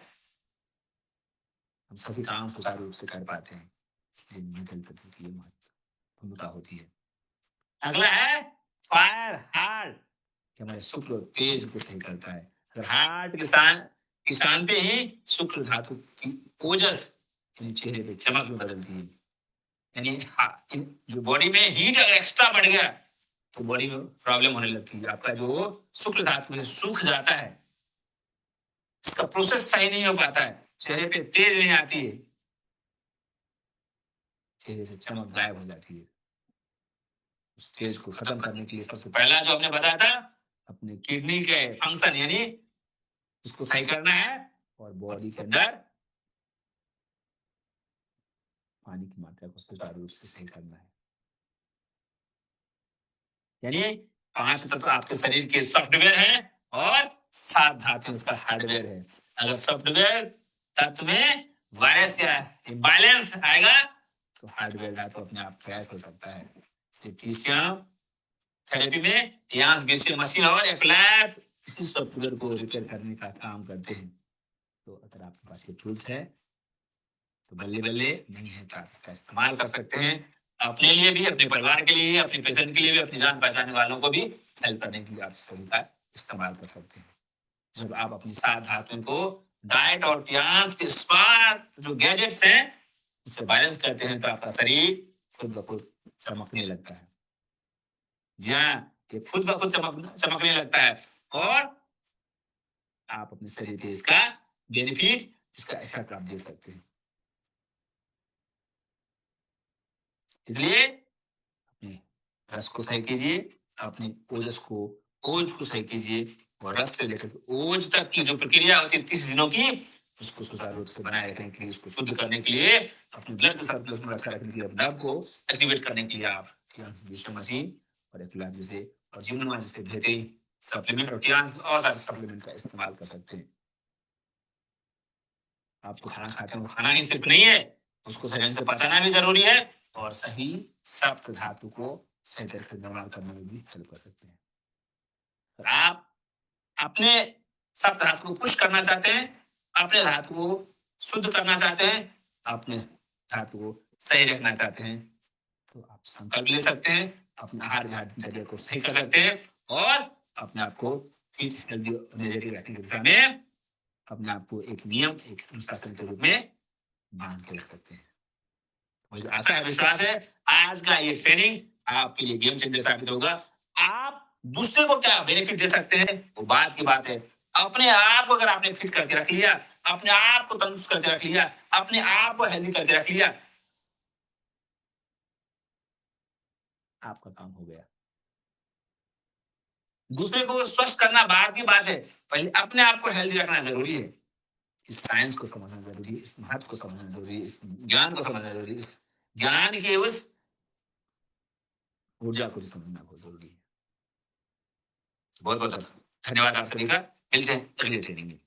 हम सभी काम सुचारू रूप से कर पाते हैं। इसलिए मेटल तत्व की भूमिका होती है। अगला है फायर हार्ट, हमारे शुक्र और तेज को सही करता है। अगर हार्ट की शांति ही शुक्र धातु की ओजस यानी चेहरे पे चमक में बदलती है। यानी जो बॉडी में हीट अगर एक्स्ट्रा बढ़ गया तो बॉडी में प्रॉब्लम होने लगती है। आपका जो शुक्र धातु है सूख जाता है, इसका प्रोसेस सही नहीं हो पाता है, चेहरे पे तेज नहीं आती है, चेहरे से चमक गायब हो जाती है। उस तेज को खत्म करने के लिए सबसे पहला जो आपने बताया था, अपने किडनी के फंक्शन यानी इसको सही करना है और बॉडी के अंदर पानी की मात्रा को सुचारू रूप से सही करना है। यानी 5 तत्व आपके शरीर के सॉफ्टवेयर हैं और 7 धातु उसका हार्डवेयर है। अगर सॉफ्टवेयर तत्व में वायरस या इम्बैलेंस आएगा तो हार्डवेयर धातु अपने आप क्रैश हो सकता है। टीसीएम थेरेपी में यांस बेसिक मशीन और एक लैब इसी सॉफ्टवेयर को रिपेयर करने का काम करते हैं। तो अगर आपके पास ये टूल्स है तो बल्ले बल्ले नहीं है तो आप इसका इस्तेमाल कर सकते हैं, अपने लिए भी, अपने परिवार के लिए, अपने पेशेंट के लिए भी, अपनी जान पहचानने वालों को भी हेल्प करने के लिए आप सभी का इस्तेमाल कर सकते हैं। जब आप अपनी 7 धातुओं को डाइट और प्याज के स्वाद जो गैजेट्स हैं उसे बैलेंस करते हैं तो आपका शरीर खुद ब खुद चमकने लगता है। जी हाँ, ये खुद ब खुद चमकने लगता है और आप अपने शरीर पे इसका बेनिफिट, इसका इफेक्ट आप देख सकते हैं। इसलिए अपने रस को सही कीजिए, अपने ओजस को ओज को सही कीजिए और रस से लेकर ओज तक की जो प्रक्रिया होती है 30 दिनों की, उसको सुचारू रूप से बनाए रखने के लिए, उसको शुद्ध करने के लिए, अपने ब्लड सर्कुलेशन में अच्छा रखने के लिए, ब्लड को एक्टिवेट करने के लिए आप मशीन और एक जैसे और जिम्नोमा जैसे बेहतरीन सप्लीमेंट और और सारे सप्लीमेंट का इस्तेमाल कर सकते हैं। आप जो खाना खाते हैं वो खाना ही सिर्फ नहीं है, उसको सही ढंग से पचाना भी जरूरी है और सही सप्त धातु को सही तरीके से निर्माण करने में भी हेल्प कर सकते हैं। और आप अपने सप्त धातु को पुश करना चाहते हैं, अपने धातु को शुद्ध करना चाहते हैं, अपने धातु को सही रखना चाहते हैं, तो आप संकल्प ले सकते हैं, अपने आहार विहार दिनचर्या को सही कर सकते हैं और अपने आप को फिट हेल्दी एनर्जेटिक रखने की दिशा में अपने आप को एक नियम, एक अनुशासन के रूप में बांध के रख सकते हैं। मुझे आशा है, विश्वास है आज का ये ट्रेनिंग आपके लिए गेम चेंजर साबित होगा। आप दूसरे को क्या बेनिफिट दे सकते हैं वो बात की बात है। अपने आप को अगर आपने फिट करके रख लिया, अपने आप को तंदुरुस्त करके रख लिया, अपने आप को हेल्दी करके रख लिया, आपका काम हो गया। दूसरे को स्वस्थ करना बाद की बात है, पहले अपने आप को हेल्दी रखना जरूरी है। इस साइंस को समझना जरूरी है, इस महत्व को समझना जरूरी है, इस ज्ञान को समझना जरूरी है, इस ज्ञान की उस ऊर्जा को समझना बहुत जरूरी है। बहुत बहुत धन्यवाद आप सभी का। मिलते हैं अगले ट्रेनिंग में।